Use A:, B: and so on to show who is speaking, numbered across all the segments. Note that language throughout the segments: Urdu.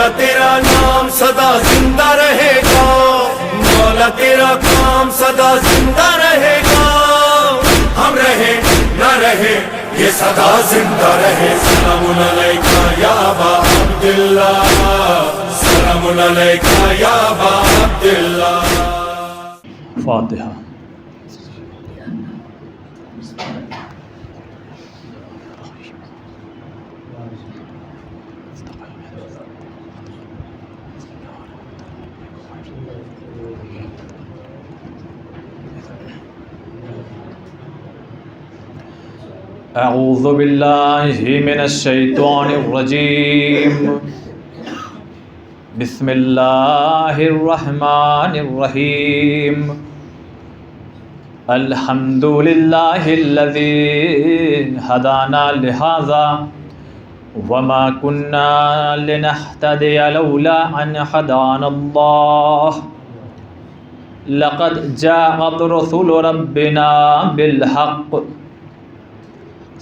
A: مولا تیرا نام صدا زندہ رہے گا، مولا تیرا کام صدا زندہ رہے گا، ہم رہے نہ رہے یہ صدا زندہ رہے۔ سلام علیکہ یا ابا عبداللہ، سلام علیکہ یا ابا عبداللہ۔
B: فاتحہ۔ اعوذ باللہ من الشیطان الرجیم، بسم اللہ الرحمن الرحیم، الحمد للہ الذی ہدانا لہذا وما كنا لنهتدي لولا ان هدانا الله لقد جاءت رسل ربنا بالحق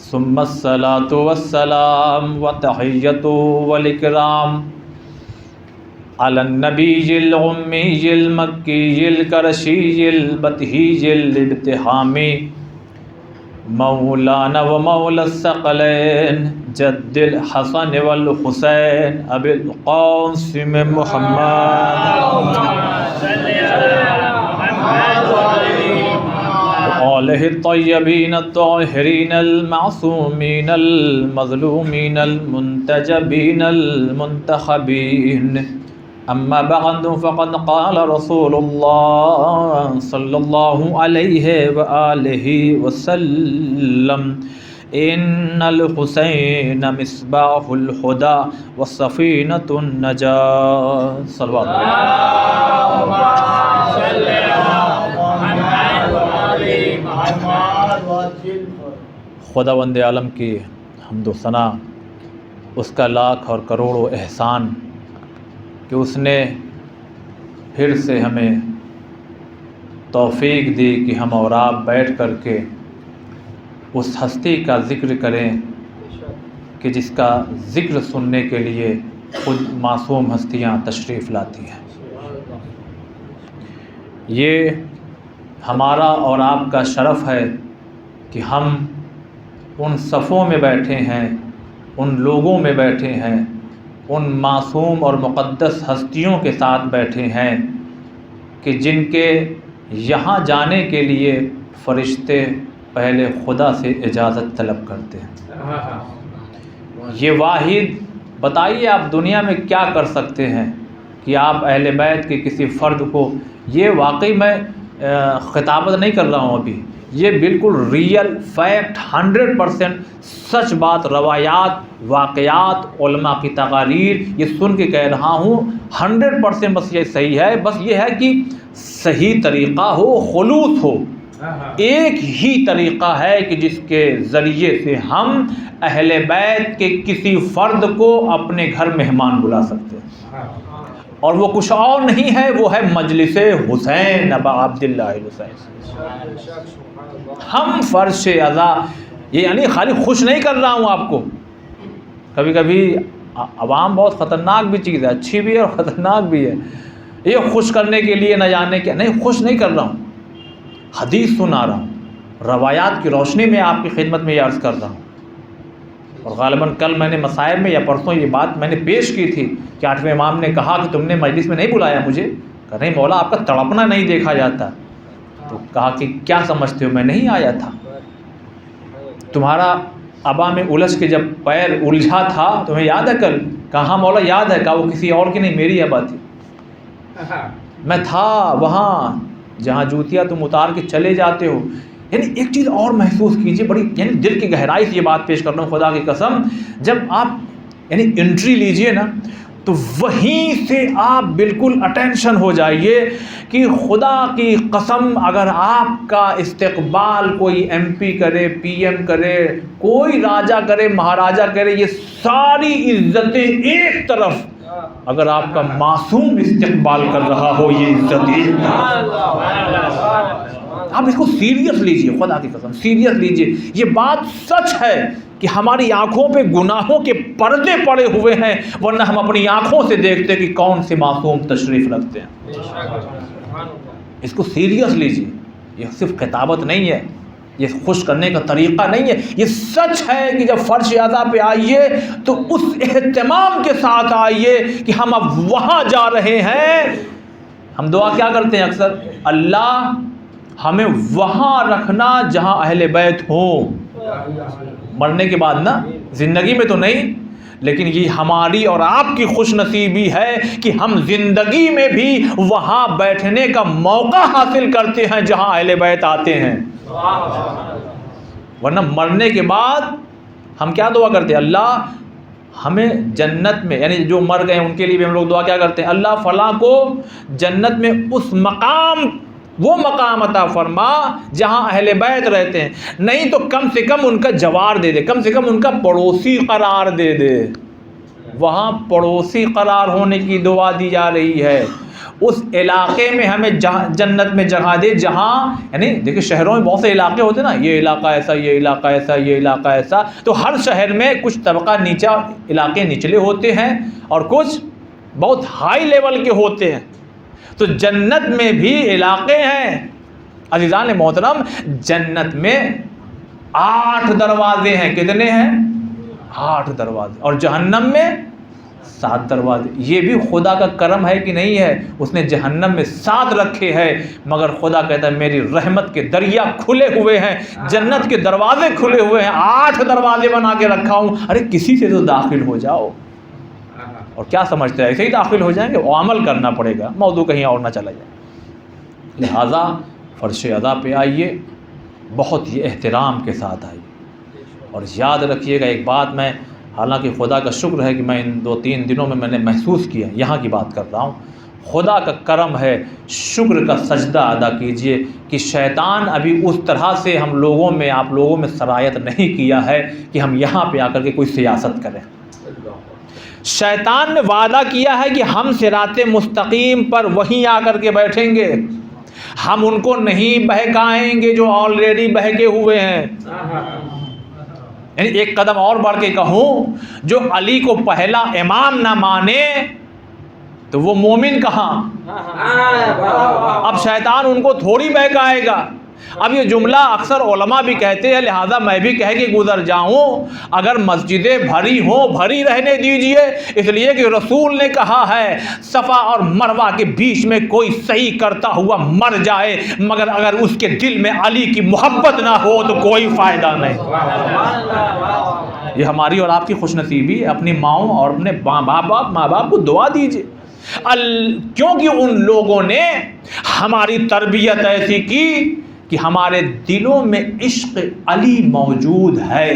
B: ثم الصلاة والسلام والتحية والإكرام على النبي الأمي المكي القرشي البتهي الابتهامي مولانا ومولى الثقلين جد الحسن والحسين أبي القاسم محمد وآله الطيبين الطاهرين المعصومين المظلومين المنتجبين المنتخبين، أما بعد فقد قال رسول الله صلى الله عليه وآله وسلم إن الحسين مصباح الهدى وسفينة النجاة صلوات خداوند عالم کی حمد و ثنا، اس کا لاکھ اور کروڑوں احسان کہ اس نے پھر سے ہمیں توفیق دی کہ ہم اور آپ بیٹھ کر کے اس ہستی کا ذکر کریں کہ جس کا ذکر سننے کے لیے خود معصوم ہستیاں تشریف لاتی ہیں۔ یہ ہمارا اور آپ کا شرف ہے کہ ہم ان صفوں میں بیٹھے ہیں، ان لوگوں میں بیٹھے ہیں، ان معصوم اور مقدس ہستیوں کے ساتھ بیٹھے ہیں کہ جن کے یہاں جانے کے لیے فرشتے پہلے خدا سے اجازت طلب کرتے ہیں۔ یہ واحد بتائیے آپ دنیا میں کیا کر سکتے ہیں کہ آپ اہل بیت کے کسی فرد کو، یہ واقعی میں خطابت نہیں کر رہا ہوں ابھی، یہ بالکل ریئل فیکٹ 100% سچ بات، روایات، واقعات، علماء کی تقاریر، یہ سن کے کہہ رہا ہوں 100% بس یہ صحیح ہے، بس یہ ہے کہ صحیح طریقہ ہو، خلوص ہو۔ ایک ہی طریقہ ہے کہ جس کے ذریعے سے ہم اہل بیت کے کسی فرد کو اپنے گھر مہمان بلا سکتے ہیں، اور وہ کچھ اور نہیں ہے، وہ ہے مجلس حسین ابا عبداللہ الحسین۔ ہم فرش اعضا، یہ یعنی خالی خوش نہیں کر رہا ہوں آپ کو، کبھی کبھی عوام بہت خطرناک بھی چیز ہے، اچھی بھی ہے اور خطرناک بھی ہے، یہ خوش کرنے کے لیے نہ جانے کیا، نہیں، خوش نہیں کر رہا ہوں، حدیث سنا رہا ہوں، روایات کی روشنی میں آپ کی خدمت میں یہ عرض کر رہا ہوں۔ اور غالباً کل میں نے مسائب میں یا پرسوں یہ بات میں نے پیش کی تھی کہ 8ویں امام نے کہا کہ تم نے مجلس میں نہیں بلایا مجھے، کہ نہیں مولا آپ کا تڑپنا نہیں دیکھا جاتا، تو کہا کہ کیا سمجھتے ہو میں نہیں آیا تھا، تمہارا ابا میں الجھ کے جب پیر الجھا تھا تمہیں یاد ہے کل، کہاں مولا یاد ہے، کہا وہ کسی اور کی نہیں میری ابا تھی، میں تھا وہاں جہاں جوتیاں تم اتار کے چلے جاتے ہو۔ یعنی ایک چیز اور محسوس کیجئے، بڑی یعنی دل کی گہرائی سے یہ بات پیش کر رہا ہوں خدا کی قسم، جب آپ یعنی انٹری لیجئے نا تو وہیں سے آپ بالکل اٹینشن ہو جائیے کہ خدا کی قسم اگر آپ کا استقبال کوئی ایم پی کرے، پی ایم کرے، کوئی راجا کرے، مہاراجا کرے، یہ ساری عزتیں ایک طرف، اگر آپ کا معصوم استقبال کر رہا ہو یہ عزت ایک طرف، آپ اس کو سیریس لیجئے، خدا کی قسم سیریس لیجئے، یہ بات سچ ہے کہ ہماری آنکھوں پہ گناہوں کے پردے پڑے ہوئے ہیں، ورنہ ہم اپنی آنکھوں سے دیکھتے کہ کون سے معصوم تشریف رکھتے ہیں۔ اس کو سیریس لیجیے، یہ صرف خطابت نہیں ہے، یہ خوش کرنے کا طریقہ نہیں ہے، یہ سچ ہے کہ جب فرش اعضاء پہ آئیے تو اس اہتمام کے ساتھ آئیے کہ ہم اب وہاں جا رہے ہیں۔ ہم دعا کیا کرتے ہیں اکثر، اللہ ہمیں وہاں رکھنا جہاں اہل بیت ہوں، مرنے کے بعد نا، زندگی میں تو نہیں، لیکن یہ ہماری اور آپ کی خوش نصیبی ہے کہ ہم زندگی میں بھی وہاں بیٹھنے کا موقع حاصل کرتے ہیں جہاں اہل بیت آتے ہیں، ورنہ مرنے کے بعد ہم کیا دعا کرتے ہیں، اللہ ہمیں جنت میں، یعنی جو مر گئے ان کے لیے بھی ہم لوگ دعا کیا کرتے ہیں، اللہ فلاں کو جنت میں اس مقام، وہ مقام عطا فرما جہاں اہل بیت رہتے ہیں، نہیں تو کم سے کم ان کا جوار دے دے، کم سے کم ان کا پڑوسی قرار دے دے۔ وہاں پڑوسی قرار ہونے کی دعا دی جا رہی ہے، اس علاقے میں ہمیں جنت میں جگہ دے جہاں، یعنی دیکھیں شہروں میں بہت سے علاقے ہوتے ہیں نا، یہ علاقہ ایسا، یہ علاقہ ایسا، یہ علاقہ ایسا، تو ہر شہر میں کچھ طبقہ نیچا، علاقے نچلے ہوتے ہیں اور کچھ بہت ہائی لیول کے ہوتے ہیں، تو جنت میں بھی علاقے ہیں عزیزان محترم، جنت میں 8 دروازے ہیں، کتنے ہیں؟ 8 دروازے، اور جہنم میں 7 دروازے۔ یہ بھی خدا کا کرم ہے کہ نہیں ہے، اس نے جہنم میں 7 رکھے ہیں، مگر خدا کہتا ہے میری رحمت کے دریا کھلے ہوئے ہیں، جنت کے دروازے کھلے ہوئے ہیں، 8 دروازے بنا کے رکھا ہوں، ارے کسی سے تو داخل ہو جاؤ۔ اور کیا سمجھتے ہیں ایسے ہی داخل ہو جائیں گے؟ وہ عمل کرنا پڑے گا، موضوع کہیں اور نہ چلا جائے۔ لہٰذا فرش اعضاء پہ آئیے، بہت ہی احترام کے ساتھ آئیے، اور یاد رکھیے گا ایک بات، میں حالانکہ خدا کا شکر ہے کہ میں ان 2-3 دنوں میں نے محسوس کیا، یہاں کی بات کر رہا ہوں، خدا کا کرم ہے، شکر کا سجدہ ادا کیجئے کہ شیطان ابھی اس طرح سے ہم لوگوں میں، آپ لوگوں میں سرایت نہیں کیا ہے کہ ہم یہاں پہ آ کر کے کوئی سیاست کریں۔ شیطان نے وعدہ کیا ہے کہ ہم صراط مستقیم پر وہیں آ کر کے بیٹھیں گے، ہم ان کو نہیں بہکائیں گے جو آلریڈی بہکے ہوئے ہیں۔ یعنی ایک قدم اور بڑھ کے کہوں، جو علی کو پہلا امام نہ مانے تو وہ مومن کہاں؟ اب شیطان ان کو تھوڑی بہکائے گا۔ اب یہ جملہ اکثر علماء بھی کہتے ہیں، لہذا میں بھی کہہ کے گزر جاؤں، اگر مسجدیں بھری ہوں بھری رہنے دیجئے، اس لیے کہ رسول نے کہا ہے صفا اور مروہ کے بیچ میں کوئی صحیح کرتا ہوا مر جائے، مگر اگر اس کے دل میں علی کی محبت نہ ہو تو کوئی فائدہ نہیں۔ یہ ہماری اور آپ کی خوش نصیبی ہے، اپنی ماؤں اور اپنے ماں باپ کو دعا دیجئے، کیونکہ ان لوگوں نے ہماری تربیت ایسی کی کہ ہمارے دلوں میں عشق علی موجود ہے،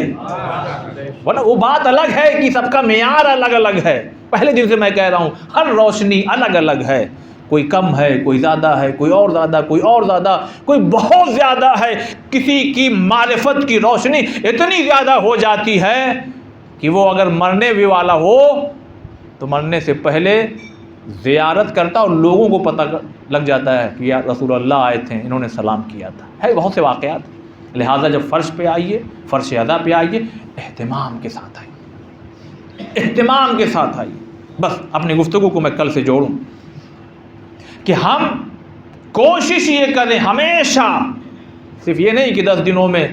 B: ورنہ وہ بات الگ ہے کہ سب کا معیار الگ الگ ہے۔ پہلے دن سے میں کہہ رہا ہوں، ہر روشنی الگ الگ ہے، کوئی کم ہے، کوئی زیادہ ہے، کوئی اور زیادہ، کوئی اور زیادہ، کوئی بہت زیادہ ہے۔ کسی کی معرفت کی روشنی اتنی زیادہ ہو جاتی ہے کہ وہ اگر مرنے بھی والا ہو تو مرنے سے پہلے زیارت کرتا اور لوگوں کو پتہ لگ جاتا ہے کہ یا رسول اللہ آئے تھے، انہوں نے سلام کیا تھا، ہے بہت سے واقعات۔ لہٰذا جب فرش پہ آئیے، فرش اعضاء پہ آئیے، اہتمام کے ساتھ آئیے، اہتمام کے ساتھ آئیے۔ بس اپنی گفتگو کو میں کل سے جوڑوں کہ ہم کوشش یہ کریں ہمیشہ، صرف یہ نہیں کہ 10 دنوں میں،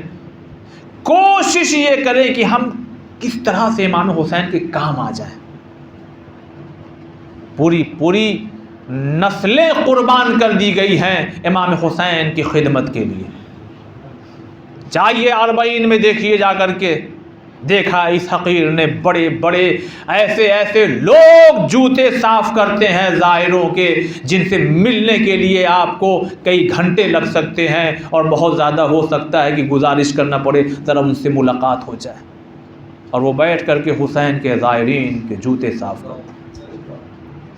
B: کوشش یہ کریں کہ ہم کس طرح سے امام حسین کے کام آ جائیں، پوری نسلیں قربان کر دی گئی ہیں امام حسین کی خدمت کے لیے۔ جائیے 40 میں دیکھیے جا کر کے، دیکھا اس حقیر نے بڑے بڑے ایسے لوگ جوتے صاف کرتے ہیں زائروں کے، جن سے ملنے کے لیے آپ کو کئی گھنٹے لگ سکتے ہیں، اور بہت زیادہ ہو سکتا ہے کہ گزارش کرنا پڑے ذرا ان سے ملاقات ہو جائے، اور وہ بیٹھ کر کے حسین کے زائرین کے جوتے صاف کرتے ہیں۔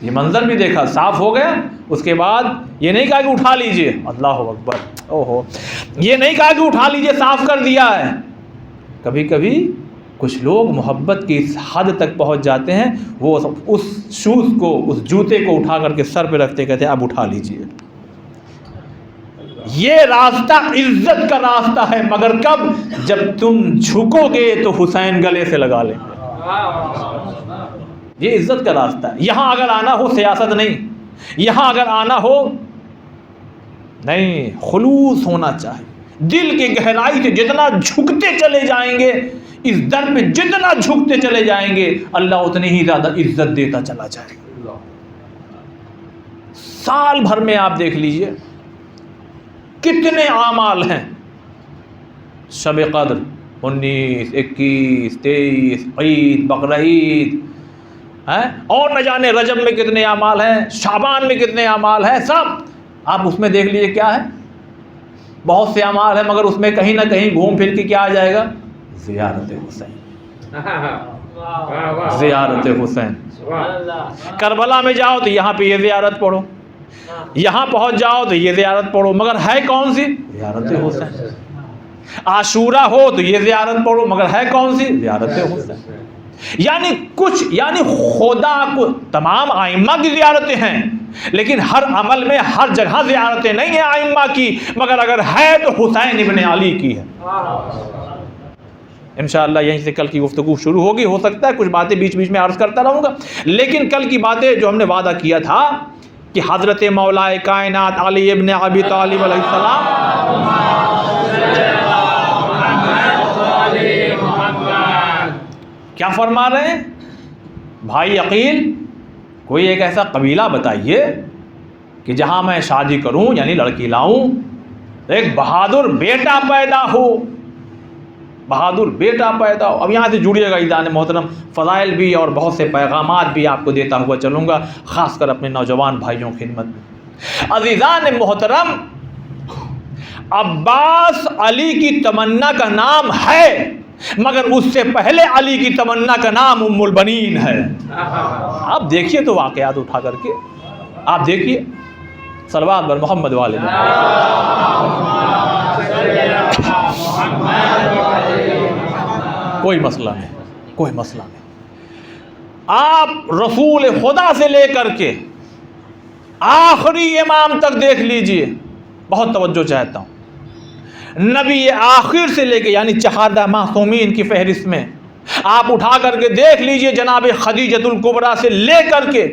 B: یہ منظر بھی دیکھا، صاف ہو گیا، اس کے بعد یہ نہیں کہا کہ اٹھا لیجئے، اللہ اکبر، اوہو، یہ نہیں کہا کہ اٹھا لیجئے، صاف کر دیا ہے۔ کبھی کبھی کچھ لوگ محبت کی اس حد تک پہنچ جاتے ہیں، وہ اس شوز کو، اس جوتے کو اٹھا کر کے سر پہ رکھتے، کہتے ہیں اب اٹھا لیجئے۔ یہ راستہ عزت کا راستہ ہے، مگر کب؟ جب تم جھکو گے تو حسین گلے سے لگا لیں گے۔ یہ عزت کا راستہ ہے۔ یہاں اگر آنا ہو سیاست نہیں، یہاں اگر آنا ہو نہیں، خلوص ہونا چاہیے۔ دل کی گہرائی سے جتنا جھکتے چلے جائیں گے، اس در پہ جتنا جھکتے چلے جائیں گے، اللہ اتنی ہی زیادہ عزت دیتا چلا جائے گا۔ سال بھر میں آپ دیکھ لیجئے کتنے اعمال ہیں، شب قدر 19، 21، 23، عید، بقرعید، اور نہ جانے رجب میں کتنے اعمال ہیں، شعبان میں کتنے اعمال ہیں، سب آپ اس میں دیکھ لیجئے کیا ہے، بہت سے اعمال ہیں، مگر اس میں کہیں نہ کہیں گھوم پھر کے کیا آ جائے گا؟ زیارت حسین، زیارت حسین۔ کربلا میں جاؤ تو یہاں پہ یہ زیارت پڑھو، یہاں پہنچ جاؤ تو یہ زیارت پڑھو، مگر ہے کون سی؟ زیارت حسین۔ عاشورہ ہو تو یہ زیارت پڑھو، مگر ہے کون سی؟ زیارت حسین۔ یعنی خدا کو تمام ائمہ کی زیارتیں ہیں، لیکن ہر عمل میں ہر جگہ زیارتیں نہیں ہیں ائمہ کی، مگر اگر ہے تو حسین ابن علی کی ہے۔ انشاءاللہ یہیں سے کل کی گفتگو شروع ہوگی، ہو سکتا ہے کچھ باتیں بیچ بیچ میں عرض کرتا رہوں گا، لیکن کل کی باتیں جو ہم نے وعدہ کیا تھا کہ حضرت مولا کائنات علی ابن ابی طالب علیہ السلام کیا فرما رہے ہیں؟ بھائی عقیل، کوئی ایک ایسا قبیلہ بتائیے کہ جہاں میں شادی کروں، یعنی لڑکی لاؤں، ایک بہادر بیٹا پیدا ہو، بہادر بیٹا پیدا ہو۔ اب یہاں سے جڑیے گا عزیزان محترم، فضائل بھی اور بہت سے پیغامات بھی آپ کو دیتا ہوا چلوں گا، خاص کر اپنے نوجوان بھائیوں کی خدمت میں۔ عزیزان محترم، عباس علی کی تمنا کا نام ہے، مگر اس سے پہلے علی کی تمنا کا نام ام البنین ہے۔ آپ دیکھیے تو واقعات اٹھا کر کے، آپ دیکھیے صلوات بر محمد والے، کوئی مسئلہ نہیں، کوئی مسئلہ نہیں۔ آپ رسول خدا سے لے کر کے آخری امام تک دیکھ لیجئے، بہت توجہ چاہتا ہوں، نبی آخر سے لے کے یعنی چہاردہ معصومین کی فہرست میں آپ اٹھا کر کے دیکھ لیجئے، جناب خدیجۃ الکبریٰ سے لے کر کے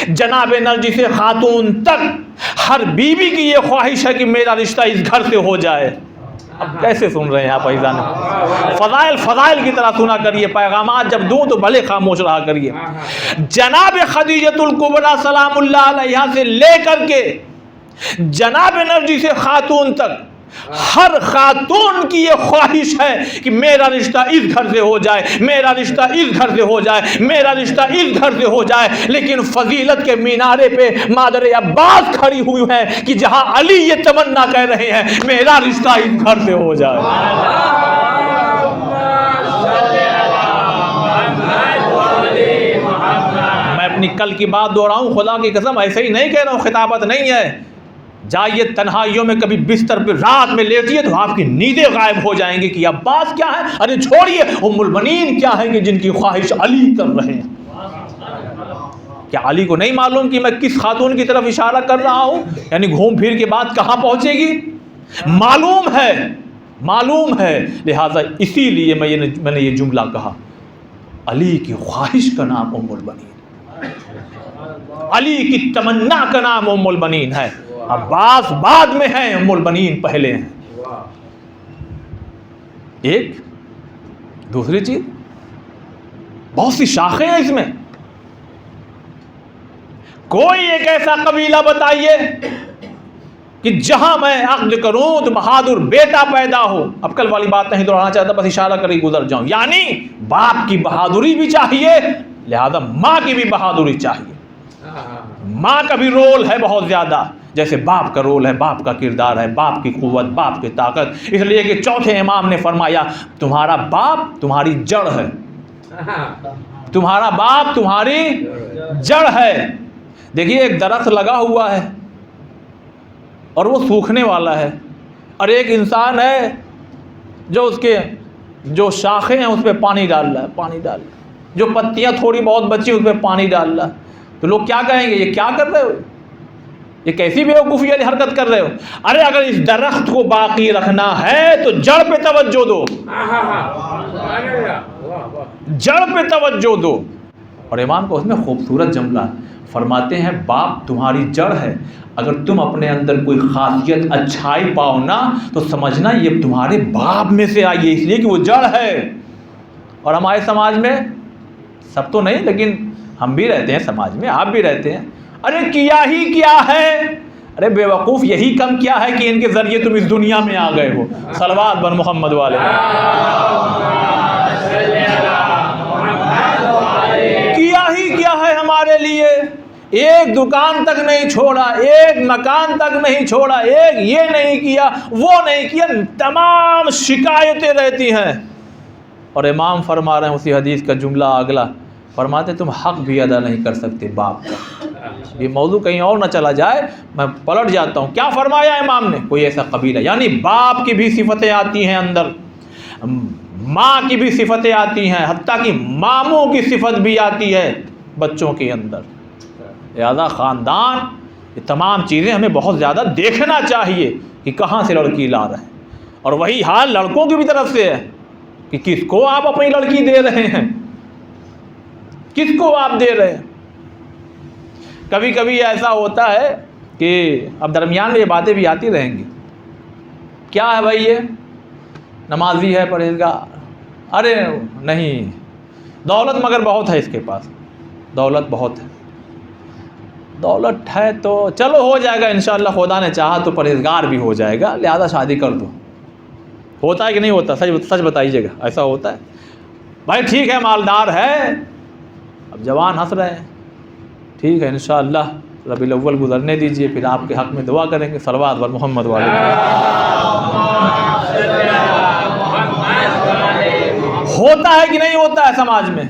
B: جناب نرجس خاتون تک ہر بیوی کی یہ خواہش ہے کہ میرا رشتہ اس گھر سے ہو جائے۔ اب کیسے سن رہے ہیں آپ عزیزان؟ فضائل کی طرح سنا کریے، پیغامات جب دوں تو بھلے خاموش رہا کریے۔ جناب خدیجۃ الکبریٰ سلام اللہ علیہا سے لے کر کے جناب نرجس خاتون تک ہر خاتون کی یہ خواہش ہے کہ میرا رشتہ اس گھر سے ہو جائے، میرا رشتہ اس گھر سے ہو جائے، میرا رشتہ اس گھر سے ہو جائے، لیکن فضیلت کے مینارے پہ مادر عباس کھڑی ہوئی ہیں کہ جہاں علی یہ تمنا کہہ رہے ہیں میرا رشتہ اس گھر سے ہو جائے۔ میں اپنی کل کی بات دوہراؤں، خدا کی قسم ایسے ہی نہیں کہہ رہا ہوں، خطابت نہیں ہے۔ جائیے تنہائیوں میں کبھی بستر پہ رات میں لیٹیے تو آپ کی نیندیں غائب ہو جائیں گی کہ عباس کیا ہے، ارے چھوڑیے ام البنین کیا ہے کہ جن کی خواہش علی کر رہے ہیں۔ کیا علی کو نہیں معلوم کہ میں کس خاتون کی طرف اشارہ کر رہا ہوں؟ یعنی گھوم پھر کے بعد کہاں پہنچے گی معلوم ہے، معلوم ہے۔ لہٰذا اسی لیے میں نے یہ جملہ کہا، علی کی خواہش کا نام ام البنین، علی کی تمنا کا نام ام البنین ہے۔ عباس بعد میں ہیں، ام البنین پہلے ہیں۔ ایک دوسری چیز، بہت سی شاخیں ہیں اس میں، کوئی ایک ایسا قبیلہ بتائیے کہ جہاں میں عقد کروں تو بہادر بیٹا پیدا ہو۔ اب کل والی بات نہیں دہرانا چاہتا، بس اشارہ کر کے گزر جاؤں، یعنی باپ کی بہادری بھی چاہیے، لہذا ماں کی بھی بہادری چاہیے۔ ماں کا بھی رول ہے بہت زیادہ، جیسے باپ کا رول ہے، باپ کا کردار ہے، باپ کی قوت، باپ کی طاقت، اس لیے کہ چوتھے امام نے فرمایا تمہارا باپ تمہاری جڑ ہے، تمہارا باپ تمہاری جڑ ہے۔ دیکھیے ایک درخت لگا ہوا ہے اور وہ سوکھنے والا ہے، اور ایک انسان ہے جو اس کے جو شاخیں ہیں اس پہ پانی ڈال رہا ہے، پانی ڈال رہا ہے، جو پتیاں تھوڑی بہت بچی اس پہ پانی ڈال رہا ہے، تو لوگ کیا کہیں گے یہ کیا کر رہے ہو؟ یہ کیسی بیوقوفی والی حرکت کر رہے ہو؟ ارے اگر اس درخت کو باقی رکھنا ہے تو جڑ پہ توجہ دو، جڑ پہ توجہ دو۔ اور امام کو اس میں خوبصورت جملہ فرماتے ہیں، باپ تمہاری جڑ ہے، اگر تم اپنے اندر کوئی خاصیت اچھائی پاؤ نا تو سمجھنا یہ تمہارے باپ میں سے آئی ہے، اس لیے کہ وہ جڑ ہے۔ اور ہمارے سماج میں سب تو نہیں لیکن ہم بھی رہتے ہیں سماج میں، آپ بھی رہتے ہیں، ارے کیا ہی کیا ہے، ارے بے وقوف یہی کم کیا ہے کہ ان کے ذریعے تم اس دنیا میں آ گئے ہو۔ صلوات بر محمد والے، کیا ہی کیا ہے ہمارے لیے، ایک دکان تک نہیں چھوڑا، ایک مکان تک نہیں چھوڑا، ایک یہ نہیں کیا وہ نہیں کیا، تمام شکایتیں رہتی ہیں۔ اور امام فرما رہے ہیں اسی حدیث کا جملہ اگلا، فرماتے تم حق بھی ادا نہیں کر سکتے باپ کا۔ یہ موضوع کہیں اور نہ چلا جائے، میں پلٹ جاتا ہوں۔ کیا فرمایا امام نے؟ کوئی ایسا قبیلہ، یعنی باپ کی بھی صفتیں آتی ہیں اندر، ماں کی بھی صفتیں آتی ہیں، حتیٰ کہ ماموں کی صفت بھی آتی ہے بچوں کے اندر۔ لہذا خاندان، یہ تمام چیزیں ہمیں بہت زیادہ دیکھنا چاہیے کہ کہاں سے لڑکی لا رہے ہیں۔ اور وہی حال لڑکوں کی بھی طرف سے ہے کہ کس کو آپ اپنی لڑکی دے رہے ہیں، کس کو آپ دے رہے ہیں۔ کبھی کبھی ایسا ہوتا ہے کہ اب درمیان میں یہ باتیں بھی آتی رہیں گی، کیا ہے بھائی یہ نمازی ہے، پرہیزگار، ارے نہیں دولت مگر بہت ہے اس کے پاس، دولت بہت ہے، دولت ہے تو چلو ہو جائے گا انشاءاللہ، خدا نے چاہا تو پرہیزگار بھی ہو جائے گا، لہذا شادی کر دو۔ ہوتا ہے کہ نہیں ہوتا؟ سچ بتائیے گا، ایسا ہوتا ہے؟ بھائی ٹھیک ہے مالدار ہے، اب جوان ہنس رہے ہیں، ٹھیک ہے انشاءاللہ ربیع الاول گزرنے دیجئے، پھر آپ کے حق میں دعا کریں گے۔ صلوات بر محمد والے۔ ہوتا ہے کہ نہیں ہوتا ہے سماج میں؟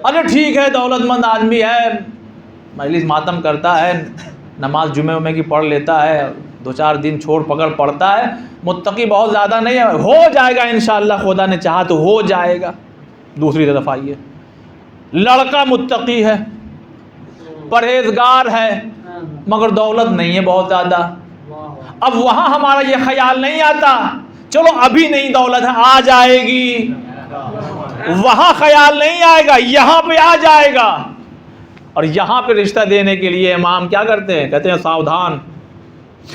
B: ارے ٹھیک ہے دولت مند آدمی ہے، مجلس ماتم کرتا ہے، نماز جمعے کی پڑھ لیتا ہے، 2-4 دن چھوڑ پکڑ پڑتا ہے، متقی بہت زیادہ نہیں ہے، ہو جائے گا انشاءاللہ، خدا نے چاہا تو ہو جائے گا۔ دوسری طرف آئیے، لڑکا متقی ہے، پرہیزگار ہے، مگر دولت نہیں ہے بہت زیادہ۔ اب وہاں ہمارا یہ خیال نہیں آتا چلو ابھی نہیں دولت ہے آ جائے گی، وہاں خیال نہیں آئے گا، یہاں پہ آ جائے گا۔ اور یہاں پہ رشتہ دینے کے لیے امام کیا کرتے ہیں؟ کہتے ہیں ساودھان،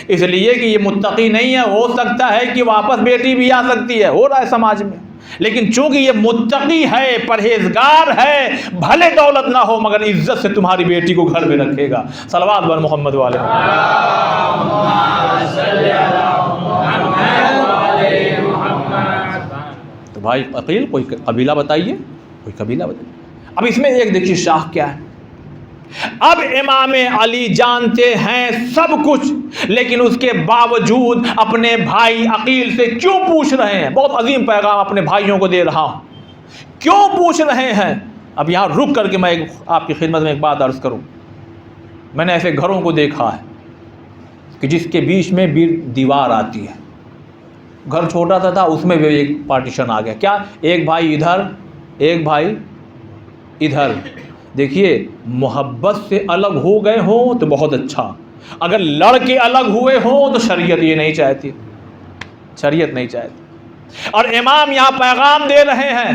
B: اس لیے کہ یہ متقی نہیں ہے، ہو سکتا ہے کہ واپس بیٹی بھی آ سکتی ہے، ہو رہا ہے سماج میں، لیکن چونکہ یہ متقی ہے، پرہیزگار ہے، بھلے دولت نہ ہو مگر عزت سے تمہاری بیٹی کو گھر میں رکھے گا۔ صلوات بر محمد والے۔ تو بھائی عقیل کوئی قبیلہ بتائیے، کوئی قبیلہ بتائیے۔ اب اس میں ایک دیکھیے شاخ کیا ہے، اب امام علی جانتے ہیں سب کچھ، لیکن اس کے باوجود اپنے بھائی عقیل سے کیوں پوچھ رہے ہیں؟ بہت عظیم پیغام اپنے بھائیوں کو دے رہا ہوں، کیوں پوچھ رہے ہیں؟ اب یہاں رک کر کے میں آپ کی خدمت میں ایک بات عرض کروں۔ میں نے ایسے گھروں کو دیکھا ہے کہ جس کے بیچ میں بھی دیوار آتی ہے، گھر چھوٹا سا تھا اس میں بھی ایک پارٹیشن آ گیا، کیا ایک بھائی ادھر ایک بھائی ادھر۔ دیکھیے محبت سے الگ ہو گئے ہوں تو بہت اچھا، اگر لڑ کے الگ ہوئے ہوں تو شریعت یہ نہیں چاہتی، شریعت نہیں چاہتی۔ اور امام یہاں پیغام دے رہے ہیں،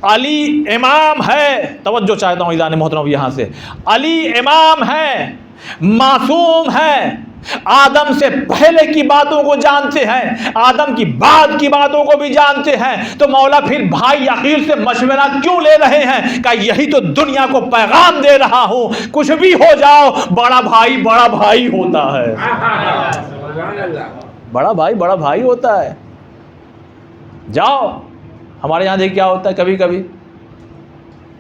B: علی امام ہے، توجہ چاہتا ہوں ایذان محترم یہاں سے، علی امام ہے، معصوم ہے، آدم سے پہلے کی باتوں کو جانتے ہیں، آدم کی بعد کی باتوں کو بھی جانتے ہیں، تو مولا پھر بھائی عقیل سے مشورہ کیوں لے رہے ہیں؟ کہ یہی تو دنیا کو پیغام دے رہا ہوں، کچھ بھی ہو جاؤ بڑا بھائی ہوتا ہے، بڑا بھائی ہوتا ہے۔ جاؤ ہمارے یہاں دیکھ کیا ہوتا ہے، کبھی کبھی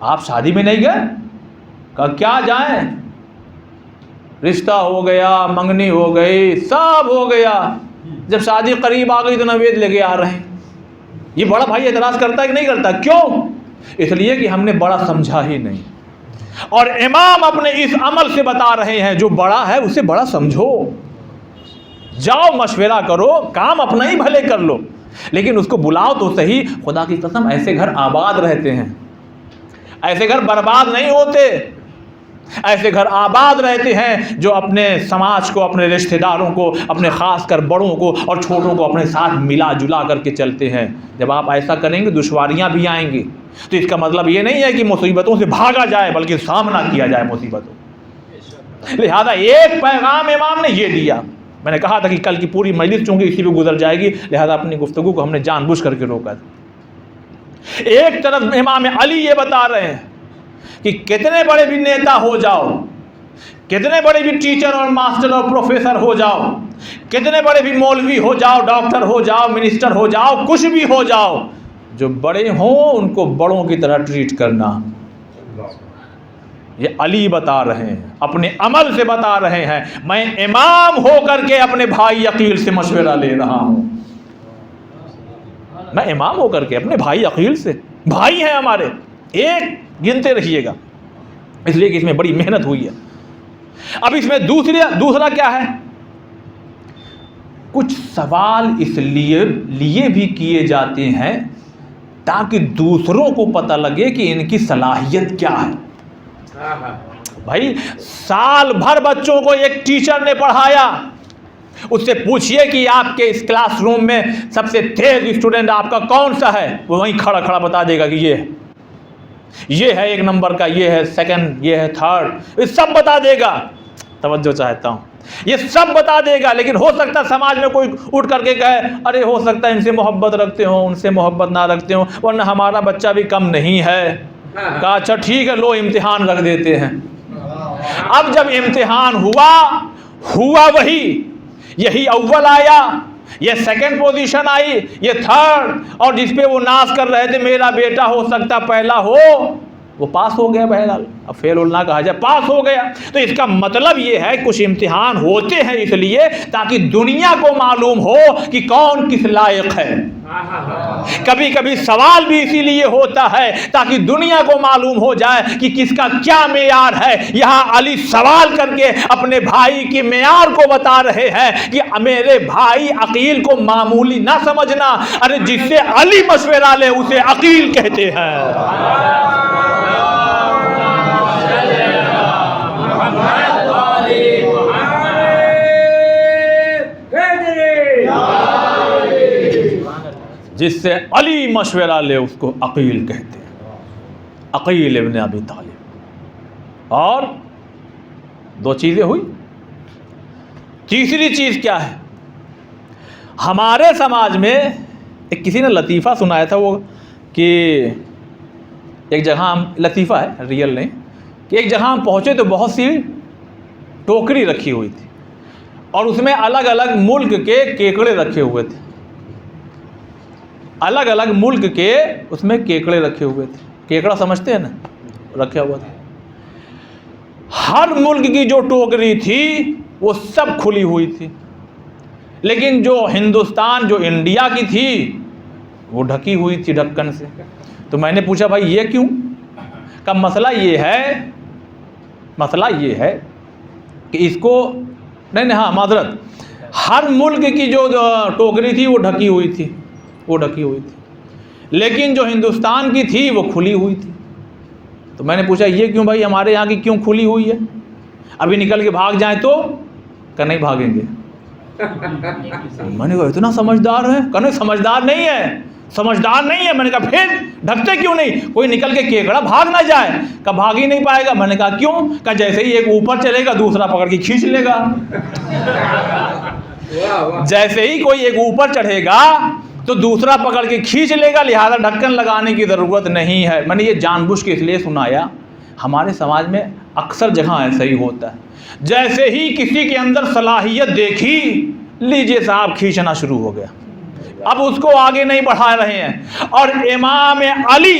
B: آپ شادی میں نہیں گئے، کہ کیا جائیں، رشتہ ہو گیا، منگنی ہو گئی، سب ہو گیا، جب شادی قریب آ گئی تو نوید لے کے آ رہے ہیں۔ یہ بڑا بھائی اعتراض کرتا ہے کہ نہیں کرتا؟ کیوں؟ اس لیے کہ ہم نے بڑا سمجھا ہی نہیں۔ اور امام اپنے اس عمل سے بتا رہے ہیں جو بڑا ہے اسے بڑا سمجھو، جاؤ مشورہ کرو، کام اپنا ہی بھلے کر لو، لیکن اس کو بلاؤ تو صحیح۔ خدا کی قسم ایسے گھر آباد رہتے ہیں، ایسے گھر برباد نہیں ہوتے۔ ایسے گھر آباد رہتے ہیں جو اپنے سماج کو، اپنے رشتہ داروں کو، اپنے خاص کر بڑوں کو اور چھوٹوں کو اپنے ساتھ ملا جلا کر کے چلتے ہیں۔ جب آپ ایسا کریں گے دشواریاں بھی آئیں گی، تو اس کا مطلب یہ نہیں ہے کہ مصیبتوں سے بھاگا جائے، بلکہ سامنا کیا جائے مصیبتوں۔ لہذا ایک پیغام امام نے یہ دیا۔ میں نے کہا تھا کہ کل کی پوری مجلس چونکہ اسی پہ گزر جائے گی، لہذا اپنی گفتگو کو ہم نے جان بوجھ کر کے روکا تھا۔ ایک طرف امام علی یہ بتا رہے ہیں کہ کتنے بڑے بھی نیتا ہو جاؤ، کتنے بڑے بھی ٹیچر اور ماسٹر اور پروفیسر ہو جاؤ، کتنے بڑے بھی مولوی ہو جاؤ، ڈاکٹر ہو جاؤ، منسٹر ہو جاؤ، کچھ بھی ہو جاؤ، جو بڑے ہوں ان کو بڑوں کی طرح ٹریٹ کرنا۔ یہ علی بتا رہے ہیں، اپنے عمل سے بتا رہے ہیں۔ میں امام ہو کر کے اپنے بھائی عقیل سے مشورہ لے رہا ہوں، میں امام ہو کر کے اپنے بھائی عقیل سے، بھائی ہیں ہمارے، ایک گنتے رہیے گا، اس لیے کہ اس میں بڑی محنت ہوئی ہے۔ اب اس میں دوسرا کیا ہے؟ کچھ سوال اس لیے بھی کیے جاتے ہیں تاکہ دوسروں کو پتہ لگے کہ ان کی صلاحیت کیا ہے۔ بھائی سال بھر بچوں کو ایک ٹیچر نے پڑھایا، اس سے پوچھئے کہ آپ کے اس کلاس روم میں سب سے تیز اسٹوڈنٹ آپ کا کون سا ہے، وہ وہیں کھڑا کھڑا بتا دے گا کہ یہ ہے 1 نمبر کا، یہ ہے 2nd، یہ ہے 3rd، یہ سب بتا دے گا۔ توجہ چاہتا ہوں، یہ سب بتا دے گا، لیکن ہو سکتا ہے سماج میں کوئی اٹھ کر کے کہے ارے ہو سکتا ہے ان سے محبت رکھتے ہوں، ان سے محبت نہ رکھتے ہوں، ورنہ ہمارا بچہ بھی کم نہیں ہے۔ کہا اچھا ٹھیک ہے، لو امتحان رکھ دیتے ہیں۔ اب جب امتحان ہوا وہی، یہی اول آیا، یہ 2nd پوزیشن آئی، یہ 3rd، اور جس پہ وہ ناز کر رہے تھے میرا بیٹا ہو سکتا پہلا ہو، وہ پاس ہو گیا۔ بہرحال اب فیل نہ کہا جائے، پاس ہو گیا۔ تو اس کا مطلب یہ ہے کچھ امتحان ہوتے ہیں اس لیے تاکہ دنیا کو معلوم ہو کہ کون کس لائق ہے۔ کبھی کبھی سوال بھی اسی لیے ہوتا ہے تاکہ دنیا کو معلوم ہو جائے کہ کس کا کیا معیار ہے۔ یہاں علی سوال کر کے اپنے بھائی کے معیار کو بتا رہے ہیں کہ میرے بھائی عقیل کو معمولی نہ سمجھنا، ارے جس سے علی مشورہ لے اسے عقیل کہتے ہیں۔ جس سے علی مشورہ لے اس کو عقیل کہتے ہیں، عقیل ابن ابی طالب۔ اور 2 چیزیں ہوئی، تیسری چیز کیا ہے؟ ہمارے سماج میں ایک کسی نے لطیفہ سنایا تھا، وہ کہ ایک جگہ ہم، لطیفہ ہے ریئل نہیں، کہ ایک جگہ ہم پہنچے تو بہت سی ٹوکری رکھی ہوئی تھی اور اس میں الگ الگ ملک کے کیکڑے رکھے ہوئے تھے، الگ الگ ملک کے اس میں کیکڑے رکھے ہوئے تھے۔ کیکڑا سمجھتے ہیں نا، رکھا ہوا تھا۔ ہر ملک کی جو ٹوکری تھی وہ سب کھلی ہوئی تھی، لیکن جو ہندوستان، جو انڈیا کی تھی، وہ ڈھکی ہوئی تھی ڈھکن سے۔ تو میں نے پوچھا بھائی یہ کیوں؟ کا مسئلہ یہ ہے کہ اس کو ہاں معذرت، ہر ملک کی جو ٹوکری تھی وہ ڈھکی ہوئی تھی، لیکن جو ہندوستان کی تھی وہ کھلی ہوئی تھی۔ تو میں نے پوچھا یہ کیوں بھائی، ہمارے یہاں کی کیوں کھلی ہوئی ہے؟ ابھی نکل کے بھاگ جائیں تو کہ نہیں بھاگیں گے۔ میں نے کہا اتنا سمجھدار ہے؟ کہ نہیں سمجھدار نہیں ہے۔ میں نے کہا پھر ڈھکتے کیوں نہیں؟ کوئی نکل کے کیکڑا بھاگ نہ جائے۔ کہ بھاگ ہی نہیں پائے گا۔ میں نے کہا کیوں؟ کہ جیسے ہی ایک اوپر چلے گا دوسرا پکڑ کے کھینچ لے گا۔ جیسے ہی کوئی ایک اوپر چڑھے گا تو دوسرا پکڑ کے کھینچ لے گا، لہذا ڈھکن لگانے کی ضرورت نہیں ہے۔ میں نے یہ جان بوجھ کے اس لیے سنایا، ہمارے سماج میں اکثر جگہ ایسا ہی ہوتا ہے، جیسے ہی کسی کے اندر صلاحیت دیکھی، لیجئے صاحب کھینچنا شروع ہو گیا، اب اس کو آگے نہیں بڑھا رہے ہیں۔ اور امام علی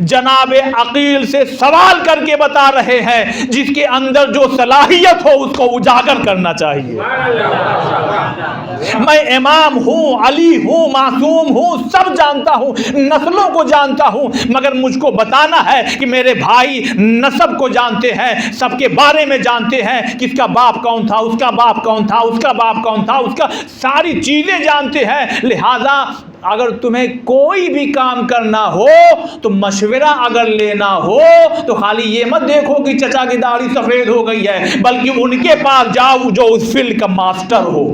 B: جناب عقیل سے سوال کر کے بتا رہے ہیں جس کے اندر جو صلاحیت ہو اس کو اجاگر کرنا چاہیے۔ میں امام ہوں، علی ہوں، معصوم ہوں، سب جانتا ہوں، نسلوں کو جانتا ہوں، مگر مجھ کو بتانا ہے کہ میرے بھائی نسب کو جانتے ہیں، سب کے بارے میں جانتے ہیں، کس کا باپ کون تھا، اس کا باپ کون تھا، اس کا باپ کون تھا، اس کا ساری چیزیں جانتے ہیں۔ لہذا اگر تمہیں کوئی بھی کام کرنا ہو تو مشورہ اگر لینا ہو تو خالی یہ مت دیکھو کہ چچا کی داڑھی سفید ہو گئی ہے، بلکہ ان کے پاس جاؤ جو اس فیلڈ کا ماسٹر ہو۔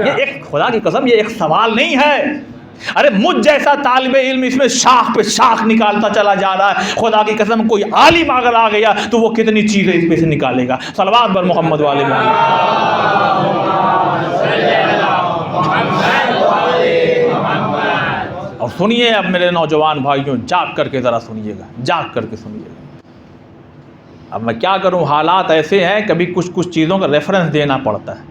B: یہ ایک خدا کی قسم یہ ایک سوال نہیں ہے، ارے مجھ جیسا طالب علم اس میں شاخ پہ شاخ نکالتا چلا جا رہا ہے، خدا کی قسم کوئی عالم اگر آ گیا تو وہ کتنی چیزیں اس میں سے نکالے گا۔ صلوات بر محمد والے محمد۔ اور سنیے اب میرے نوجوان بھائیوں، جاگ کر کے ذرا سنیے گا، جاگ کر کے سنیے گا۔ اب میں کیا کروں، حالات ایسے ہیں کبھی کچھ چیزوں کا ریفرنس دینا پڑتا ہے۔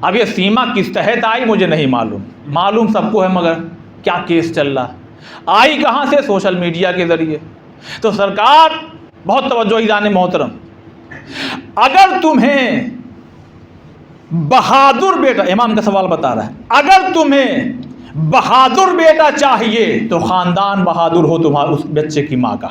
B: اب یہ سیما کس تحت آئی مجھے نہیں معلوم سب کو ہے، مگر کیا کیس چل رہا آئی کہاں سے؟ سوشل میڈیا کے ذریعے۔ تو سرکار بہت توجہ ایزان محترم، اگر تمہیں بہادر بیٹا، امام کا سوال بتا رہا ہے، اگر تمہیں بہادر بیٹا چاہیے تو خاندان بہادر ہو تمہارے اس بچے کی ماں کا۔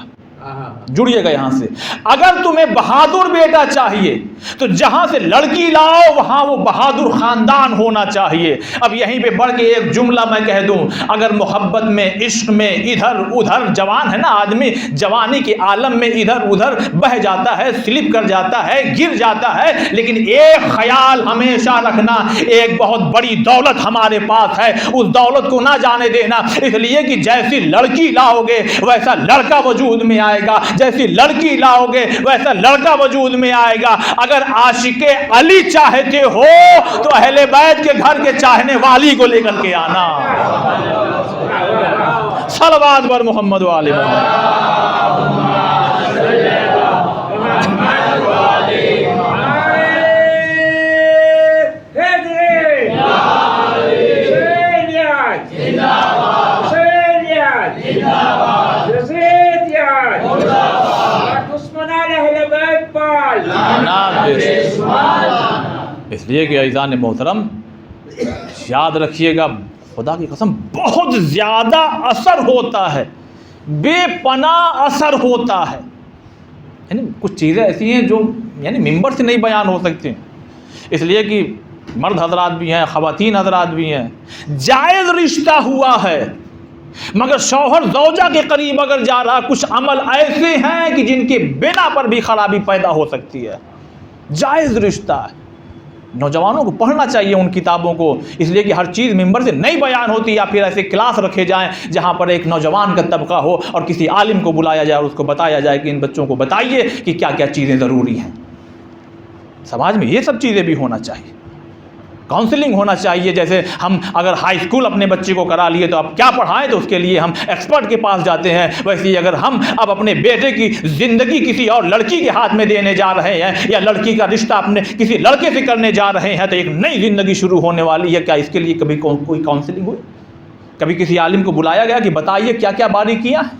B: جڑیے گا یہاں سے، اگر تمہیں بہادر بیٹا چاہیے تو جہاں سے لڑکی لاؤ وہاں وہ بہادر خاندان ہونا چاہیے۔ اب یہیں پہ بڑھ کے ایک جملہ میں کہہ دوں، اگر محبت میں، عشق میں ادھر ادھر، جوان ہے نا آدمی، جوانی کے عالم میں ادھر ادھر بہہ جاتا ہے، سلپ کر جاتا ہے، گر جاتا ہے، لیکن ایک خیال ہمیشہ رکھنا، ایک بہت بڑی دولت ہمارے پاس ہے، اس دولت کو نہ جانے دینا، اس لیے کہ جیسی لڑکی لاؤ گے ویسا لڑکا وجود میں آئے گا، جیسی لڑکی لاؤ گے ویسا لڑکا وجود میں آئے گا۔ اگر عاشق علی چاہتے ہو تو اہل بیت کے گھر کے چاہنے والی کو لے کر کے آنا۔ صلوات بر محمد والے اس لیے کہ عزیزان محترم یاد رکھیے گا، خدا کی قسم بہت زیادہ اثر ہوتا ہے، بے پناہ اثر ہوتا ہے۔ یعنی کچھ چیزیں ایسی ہیں جو یعنی ممبر سے نہیں بیان ہو سکتی، اس لیے کہ مرد حضرات بھی ہیں، خواتین حضرات بھی ہیں، جائز رشتہ ہوا ہے مگر شوہر زوجہ کے قریب اگر جا رہا، کچھ عمل ایسے ہیں کہ جن کے بنا پر بھی خرابی پیدا ہو سکتی ہے۔ جائز رشتہ ہے، نوجوانوں کو پڑھنا چاہیے ان کتابوں کو، اس لیے کہ ہر چیز ممبر سے نہیں بیان ہوتی، یا پھر ایسے کلاس رکھے جائیں جہاں پر ایک نوجوان کا طبقہ ہو اور کسی عالم کو بلایا جائے اور اس کو بتایا جائے کہ ان بچوں کو بتائیے کہ کیا کیا چیزیں ضروری ہیں۔ سماج میں یہ سب چیزیں بھی ہونا چاہیے، کاؤنسلنگ ہونا چاہیے۔ جیسے ہم اگر ہائی اسکول اپنے بچے کو کرا لیے تو اب کیا پڑھائیں، تو اس کے لیے ہم ایکسپرٹ کے پاس جاتے ہیں، ویسے ہی اگر ہم اب اپنے بیٹے کی زندگی کسی اور لڑکی کے ہاتھ میں دینے جا رہے ہیں یا لڑکی کا رشتہ اپنے کسی لڑکے سے کرنے جا رہے ہیں تو ایک نئی زندگی شروع ہونے والی ہے، کیا اس کے لیے کبھی کوئی کاؤنسلنگ ہوئی؟ کبھی کسی عالم کو بلایا گیا کہ بتائیے کیا کیا باریکیاں ہیں؟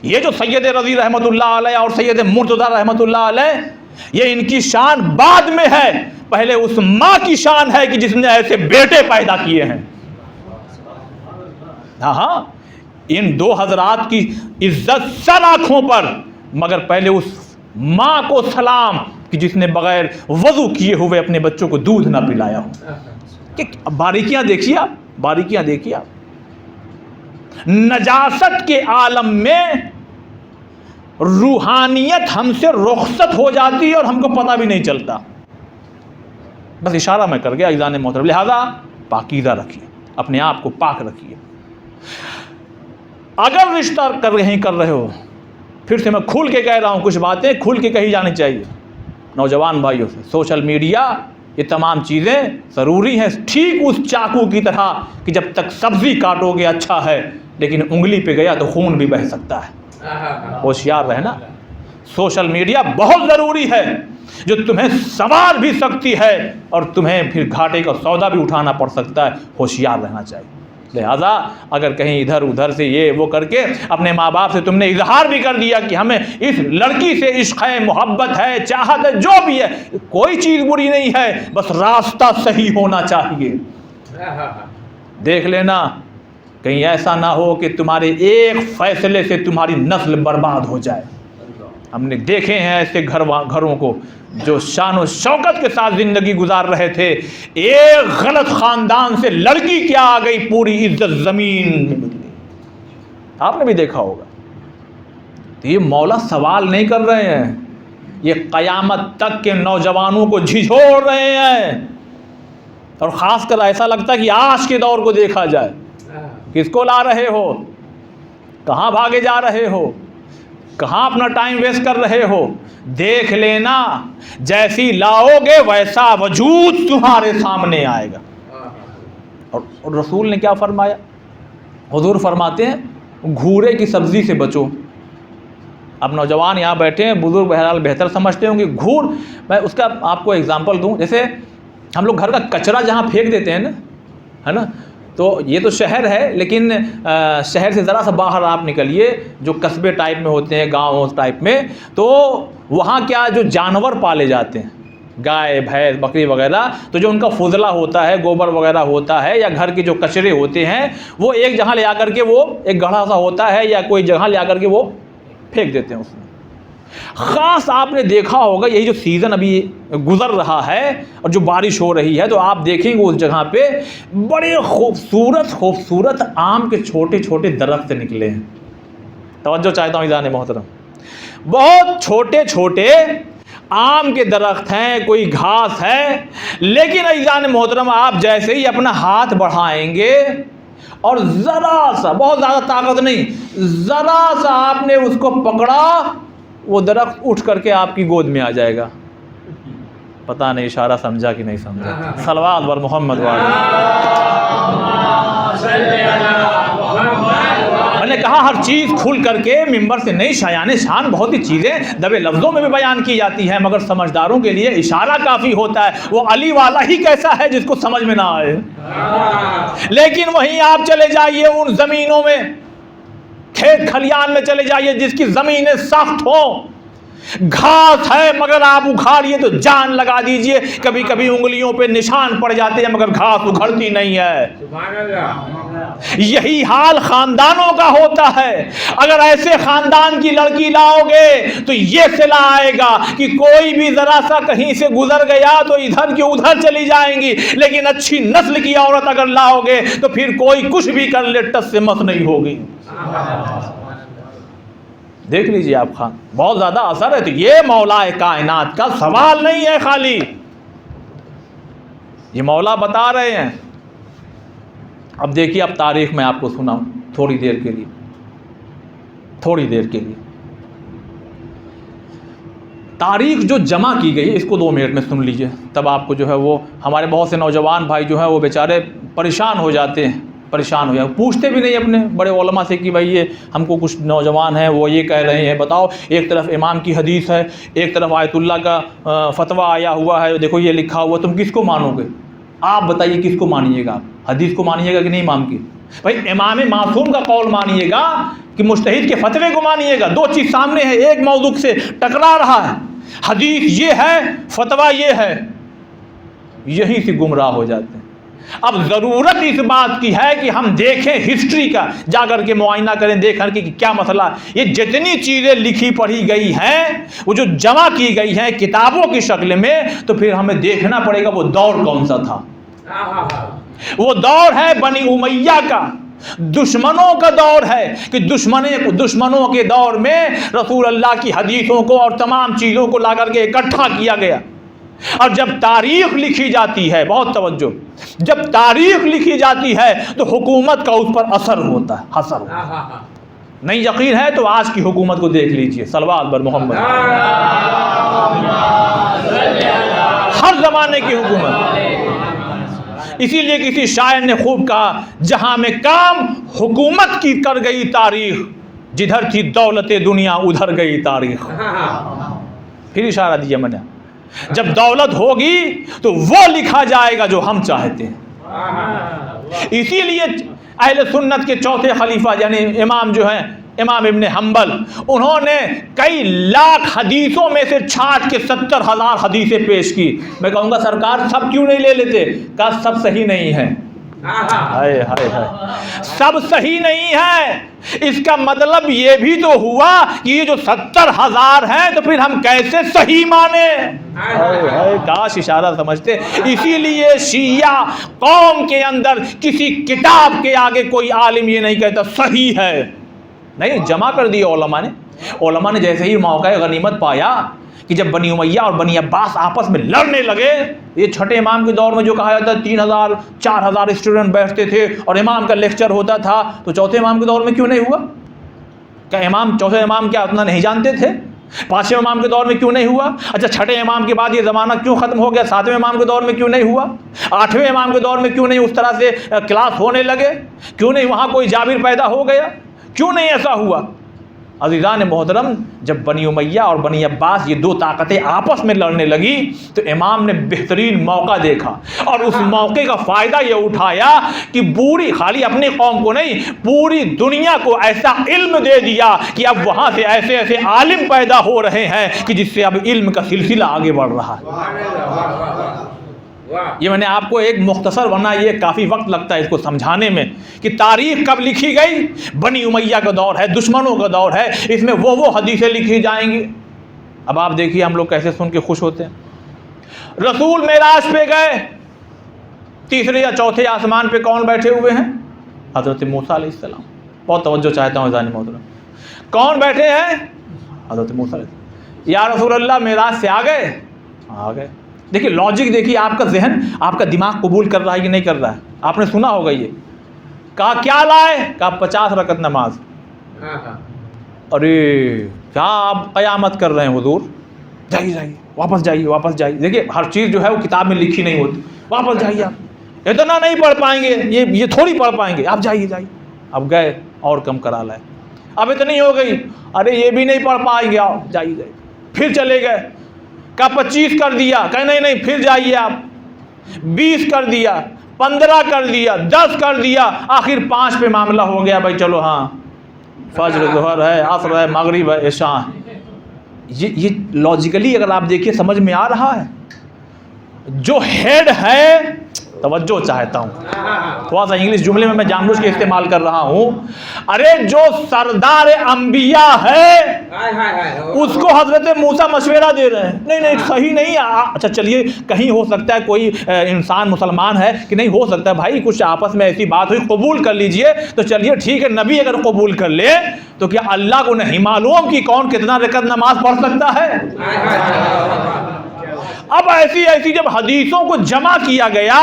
B: یہ جو سید رضی رحمۃ اللہ علیہ اور سید مرتضیٰ رحمۃ اللہ علیہ، یہ ان کی شان بعد میں ہے، پہلے اس ماں کی شان ہے کہ جس نے ایسے بیٹے پیدا کیے ہیں۔ ہاں ان دو حضرات کی عزت سر آنکھوں پر، مگر پہلے اس ماں کو سلام کہ جس نے بغیر وضو کیے ہوئے اپنے بچوں کو دودھ نہ پلایا ہو۔ کہ باریکیاں دیکھیے آپ، باریکیاں دیکھیے آپ۔ نجاست کے عالم میں روحانیت ہم سے رخصت ہو جاتی ہے اور ہم کو پتہ بھی نہیں چلتا، بس اشارہ میں کر گیا عزیزان محترم۔ لہذا پاکیزہ رکھیے، اپنے آپ کو پاک رکھیے۔ اگر رشتہ کر رہے ہو، پھر سے میں کھول کے کہہ رہا ہوں، کچھ باتیں کھول کے کہی جانی چاہیے نوجوان بھائیوں سے۔ سوشل میڈیا، یہ تمام چیزیں ضروری ہیں، ٹھیک اس چاقو کی طرح کہ جب تک سبزی کاٹو گے اچھا ہے، لیکن انگلی پہ گیا تو خون بھی بہہ سکتا ہے، ہوشیار رہنا۔ سوشل میڈیا بہت ضروری ہے، جو تمہیں سنوار بھی سکتی ہے اور تمہیں پھر گھاٹے کا سودا بھی اٹھانا پڑ سکتا ہے، ہوشیار رہنا چاہیے۔ لہذا اگر کہیں ادھر ادھر سے یہ وہ کر کے اپنے ماں باپ سے تم نے اظہار بھی کر دیا کہ ہمیں اس لڑکی سے عشق ہے، محبت ہے، چاہت ہے، جو بھی ہے، کوئی چیز بری نہیں ہے، بس راستہ صحیح ہونا چاہیے۔ دیکھ لینا کہیں ایسا نہ ہو کہ تمہارے ایک فیصلے سے تمہاری نسل برباد ہو جائے۔ ہم نے دیکھے ہیں ایسے گھروں کو جو شان و شوکت کے ساتھ زندگی گزار رہے تھے، ایک غلط خاندان سے لڑکی کیا آ گئی، پوری عزت زمین میں بدلی۔ آپ نے بھی دیکھا ہوگا۔ تو یہ مولا سوال نہیں کر رہے ہیں، یہ قیامت تک کے نوجوانوں کو جھنجھوڑ رہے ہیں۔ اور خاص کر ایسا لگتا ہے کہ آج کے دور کو دیکھا جائے، کس کو لا رہے ہو، کہاں بھاگے جا رہے ہو، کہاں اپنا ٹائم ویسٹ کر رہے ہو؟ دیکھ لینا، جیسی لاؤ گے ویسا وجود تمہارے سامنے آئے گا۔ اور رسول نے کیا فرمایا؟ حضور فرماتے ہیں گھوڑے کی سبزی سے بچو۔ اب نوجوان یہاں بیٹھے ہیں، بزرگ بہرحال بہتر سمجھتے ہوں گے۔ گھوڑ، میں اس کا آپ کو اگزامپل دوں، جیسے ہم لوگ گھر کا کچرا جہاں پھینک دیتے ہیں نا، ہے نا، تو یہ تو شہر ہے، لیکن شہر سے ذرا سا باہر آپ نکلیے، جو قصبے ٹائپ میں ہوتے ہیں، گاؤں ٹائپ میں، تو وہاں کیا جو جانور پالے جاتے ہیں، گائے بھینس بکری وغیرہ، تو جو ان کا فضلہ ہوتا ہے، گوبر وغیرہ ہوتا ہے، یا گھر کے جو کچرے ہوتے ہیں، وہ ایک جگہ لے آ کر کے، وہ ایک گڑھا سا ہوتا ہے یا کوئی جگہ لے آ کر کے وہ پھینک دیتے ہیں اس میں۔ خاص آپ نے دیکھا ہوگا یہی جو سیزن ابھی گزر رہا ہے اور جو بارش ہو رہی ہے، تو آپ دیکھیں گے اس جگہ پہ بڑے خوبصورت آم کے چھوٹے چھوٹے درخت نکلے ہیں۔ توجہ چاہتا ہوں عزیزان محترم، بہت چھوٹے چھوٹے آم کے درخت ہیں، کوئی گھاس ہے، لیکن عزیزان محترم آپ جیسے ہی اپنا ہاتھ بڑھائیں گے اور ذرا سا، بہت زیادہ طاقت نہیں، ذرا سا آپ نے اس کو پکڑا، وہ درخت اٹھ کر کے آپ کی گود میں آ جائے گا۔ پتہ نہیں اشارہ سمجھا کہ نہیں سمجھا؟ صلوات بر محمد والے۔ میں نے کہا ہر چیز کھل کر کے ممبر سے نہیں، شایان شان بہت ہی چیزیں دبے لفظوں میں بھی بیان کی جاتی ہیں، مگر سمجھداروں کے لیے اشارہ کافی ہوتا ہے۔ وہ علی والا ہی کیسا ہے جس کو سمجھ میں نہ آئے؟ لیکن وہیں آپ چلے جائیے ان زمینوں میں، کھیت کھلیان میں چلے جائیے جس کی زمینیں سخت ہوں، گھاس ہے مگر آپ اکھاڑیے تو جان لگا دیجئے، کبھی کبھی انگلیوں پہ نشان پڑ جاتے ہیں مگر گھاس اکھڑتی نہیں ہے۔ یہی حال خاندانوں کا ہوتا ہے۔ اگر ایسے خاندان کی لڑکی لاؤ گے تو یہ صلہ آئے گا کہ کوئی بھی ذرا سا کہیں سے گزر گیا تو ادھر کی ادھر چلی جائیں گی، لیکن اچھی نسل کی عورت اگر لاؤ گے تو پھر کوئی کچھ بھی کر لے ٹس سے مس نہیں ہوگی۔ دیکھ لیجئے آپ خان، بہت زیادہ اثر ہے۔ تو یہ مولا کائنات کا سوال نہیں ہے خالی، یہ مولا بتا رہے ہیں۔ اب دیکھیے، اب تاریخ میں آپ کو سناؤں تھوڑی دیر کے لیے، تاریخ جو جمع کی گئی ہے اس کو 2 منٹ میں سن لیجئے، تب آپ کو جو ہے وہ ہمارے بہت سے نوجوان بھائی جو ہیں وہ بیچارے پریشان ہو جاتے ہیں، پوچھتے بھی نہیں اپنے بڑے علماء سے کہ بھائی یہ ہم کو کچھ نوجوان ہیں وہ یہ کہہ رہے ہیں، بتاؤ، ایک طرف امام کی حدیث ہے، ایک طرف آیت اللہ کا فتویٰ آیا ہوا ہے، دیکھو یہ لکھا ہوا، تم کس کو مانو گے؟ آپ بتائیے کس کو مانیے گا؟ آپ حدیث کو مانیے گا کہ نہیں امام کی؟ بھائی امام معصوم کا قول مانیے گا کہ مجتہد کے فتوے کو مانیے گا؟ 2 چیز سامنے ہے، ایک موضوع سے ٹکرا رہا ہے، حدیث یہ ہے، فتویٰ یہ ہے، یہیں سے گمراہ ہو جاتے ہیں۔ اب ضرورت اس بات کی ہے کہ ہم دیکھیں ہسٹری کا، جا کر کے معائنہ کریں، دیکھیں کہ کیا مسئلہ ہے۔ یہ جتنی چیزیں لکھی پڑھی گئی ہیں، وہ جو جمع کی گئی ہیں کتابوں کی شکل میں، تو پھر ہمیں دیکھنا پڑے گا وہ دور کون سا تھا۔ وہ دور ہے بنی امیہ کا، دشمنوں کا دور ہے کہ دشمنوں کے دور میں رسول اللہ کی حدیثوں کو اور تمام چیزوں کو لا کر کے اکٹھا کیا گیا۔ اور جب تاریخ لکھی جاتی ہے، بہت توجہ، جب تاریخ لکھی جاتی ہے تو حکومت کا اس پر اثر ہوتا ہے، اثر ہوتا ہے۔ نہیں یقین ہے تو آج کی حکومت کو دیکھ لیجئے، صلوات بر محمد، ہر زمانے کی حکومت۔ اسی لیے کسی شاعر نے خوب کہا، جہاں میں کام حکومت کی کر گئی تاریخ، جدھر تھی دولت دنیا ادھر گئی تاریخ۔ پھر اشارہ دیا میں نے، جب دولت ہوگی تو وہ لکھا جائے گا جو ہم چاہتے ہیں۔ اسی لیے اہل سنت کے چوتھے خلیفہ یعنی امام جو ہیں، امام ابن حنبل، انہوں نے کئی لاکھ حدیثوں میں سے چھانٹ کے 70,000 حدیثیں پیش کی۔ میں کہوں گا سرکار سب کیوں نہیں لے لیتے؟ کہا سب صحیح نہیں ہے، ہائے ہائے ہائے، سب صحیح نہیں ہے۔ اس کا مطلب یہ بھی تو ہوا کہ یہ جو 70,000 ہیں تو پھر ہم کیسے صحیح مانے؟ کاش اشارہ سمجھتے۔ اسی لیے شیعہ قوم کے اندر کسی کتاب کے آگے کوئی عالم یہ نہیں کہتا صحیح ہے، نہیں، جمع کر دی علماء نے۔ علماء نے جیسے ہی موقع غنیمت پایا کہ جب بنی امیہ اور بنی عباس آپس میں لڑنے لگے، یہ چھٹے امام کے دور میں جو کہا جاتا ہے 3,000 4,000 اسٹوڈنٹ بیٹھتے تھے اور امام کا لیکچر ہوتا تھا، تو چوتھے امام کے دور میں کیوں نہیں ہوا؟ کیا چوتھے امام کیا اتنا نہیں جانتے تھے؟ پانچویں امام کے دور میں کیوں نہیں ہوا؟ اچھا چھٹے امام کے بعد یہ زمانہ کیوں ختم ہو گیا؟ ساتویں امام کے دور میں کیوں نہیں ہوا؟ آٹھویں امام کے دور میں کیوں نہیں اس طرح سے کلاس ہونے لگے؟ کیوں نہیں وہاں کوئی جابر پیدا ہو گیا؟ کیوں نہیں ایسا ہوا؟ عزیزان محترم، جب بنی امیہ اور بنی عباس یہ دو طاقتیں آپس میں لڑنے لگی تو امام نے بہترین موقع دیکھا اور اس موقع کا فائدہ یہ اٹھایا کہ پوری، خالی اپنی قوم کو نہیں، پوری دنیا کو ایسا علم دے دیا کہ اب وہاں سے ایسے ایسے عالم پیدا ہو رہے ہیں کہ جس سے اب علم کا سلسلہ آگے بڑھ رہا ہے۔ یہ میں نے آپ کو ایک مختصر، ورنہ یہ کافی وقت لگتا ہے اس کو سمجھانے میں کہ تاریخ کب لکھی گئی۔ بنی امیہ کا دور ہے، دشمنوں کا دور ہے، اس میں وہ حدیثیں لکھی جائیں گی۔ اب آپ دیکھیے ہم لوگ کیسے سن کے خوش ہوتے ہیں۔ رسول معراج پہ گئے، تیسرے یا چوتھے آسمان پہ کون بیٹھے ہوئے ہیں؟ حضرت موسیٰ علیہ السلام۔ بہت توجہ چاہتا ہوں عزیزان محترم، کون بیٹھے ہیں؟ حضرت موسیٰ علیہ السلام۔ یا رسول اللہ معراج سے آ گئے؟ آ گئے۔ دیکھیے لاجک، دیکھیے آپ کا ذہن، آپ کا دماغ قبول کر رہا ہے کہ نہیں کر رہا ہے؟ آپ نے سنا ہوگا یہ، کہا کیا لائے؟ کہا 50 رکعت نماز۔ ارے کیا آپ قیامت کر رہے ہیں حضور؟ جائیے جائیے، واپس جائیے، واپس جائیے۔ دیکھیے ہر چیز جو ہے وہ کتاب میں لکھی نہیں ہوتی، واپس جائیے، آپ اتنا نہیں پڑھ پائیں گے، یہ تھوڑی پڑھ پائیں گے، آپ جائیے جائیے۔ اب گئے اور کم کرا لائے، اب اتنی ہو گئی، ارے یہ بھی نہیں پڑھ پائیں گے، آپ جائیے جائیے۔ پھر چلے گئے، کہا 25 کر دیا، کہا نہیں نہیں پھر جائیے آپ، 20 کر دیا، 15 کر دیا، 10 کر دیا، آخر 5 پہ معاملہ ہو گیا، بھائی چلو ہاں فجر ظہر ہے، عصر ہے، مغرب ہے، عشاء ہے۔ یہ لاجیکلی اگر آپ دیکھیے سمجھ میں آ رہا ہے؟ جو ہیڈ ہے، توجہ چاہتا ہوں، تھوڑا سا انگلش جملے میں جان بوجھ کے استعمال کر رہا ہوں، ارے جو سردار انبیاء ہے اس کو حضرت موسیٰ مشورہ دے رہے ہیں، نہیں نہیں صحیح نہیں۔ اچھا چلیے، کہیں ہو سکتا ہے کوئی انسان مسلمان ہے کہ نہیں، ہو سکتا ہے بھائی کچھ آپس میں ایسی بات ہوئی، قبول کر لیجئے تو چلیے ٹھیک ہے، نبی اگر قبول کر لے تو کیا اللہ کو نہیں معلوم کہ کون کتنا رکعت نماز پڑھ سکتا ہے؟ اب ایسی جب حدیثوں کو جمع کیا گیا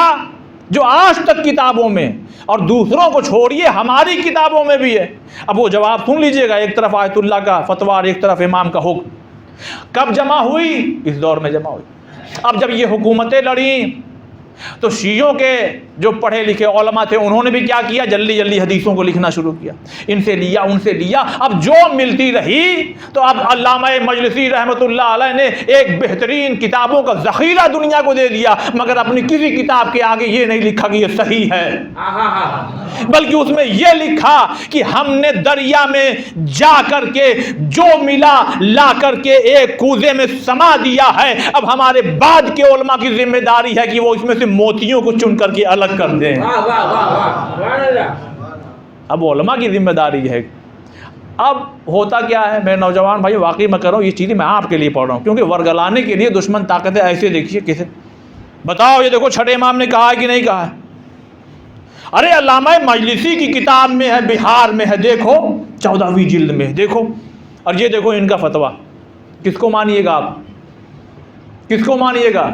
B: جو آج تک کتابوں میں، اور دوسروں کو چھوڑیے ہماری کتابوں میں بھی ہے، اب وہ جواب سن لیجئے گا، ایک طرف آیت اللہ کا فتویٰ اور ایک طرف امام کا حکم۔ کب جمع ہوئی؟ اس دور میں جمع ہوئی۔ اب جب یہ حکومتیں لڑیں تو شیعوں کے جو پڑھے لکھے علماء تھے انہوں نے بھی کیا کیا، جلدی جلدی حدیثوں کو لکھنا شروع کیا، ان سے لیا ان سے لیا، اب جو ملتی رہی تو اب علامہ مجلسی رحمۃ اللہ علیہ نے ایک بہترین کتابوں کا ذخیرہ دنیا کو دے دیا، مگر اپنی کسی کتاب کے آگے یہ نہیں لکھا کہ یہ صحیح ہے، بلکہ اس میں یہ لکھا کہ ہم نے دریا میں جا کر کے جو ملا لا کر کے ایک کوزے میں سما دیا ہے، اب ہمارے بعد کے علماء کی ذمہ داری ہے کہ وہ اس میں سے موتیوں کو چن کر کے الگ کر دیں۔ اب علماء کی ذمہ داری ہے۔ اب ہوتا کیا ہے میرے نوجوان بھائی، واقعی میں کر رہا ہوں یہ چیزیں میں آپ کے لیے پڑھ رہا ہوں، کیونکہ ورگلانے کے لیے دشمن طاقتیں ایسے دیکھیے کسے بتاؤ، یہ دیکھو چھٹے امام نے کہا ہے کہ نہیں کہا ہے؟ ارے علامہ مجلسی کی کتاب میں ہے، بہار میں ہے، دیکھو 14ویں جلد میں دیکھو، اور یہ دیکھو ان کا فتویٰ۔ کس کو مانیے گا آپ؟ کس کو مانیے گا؟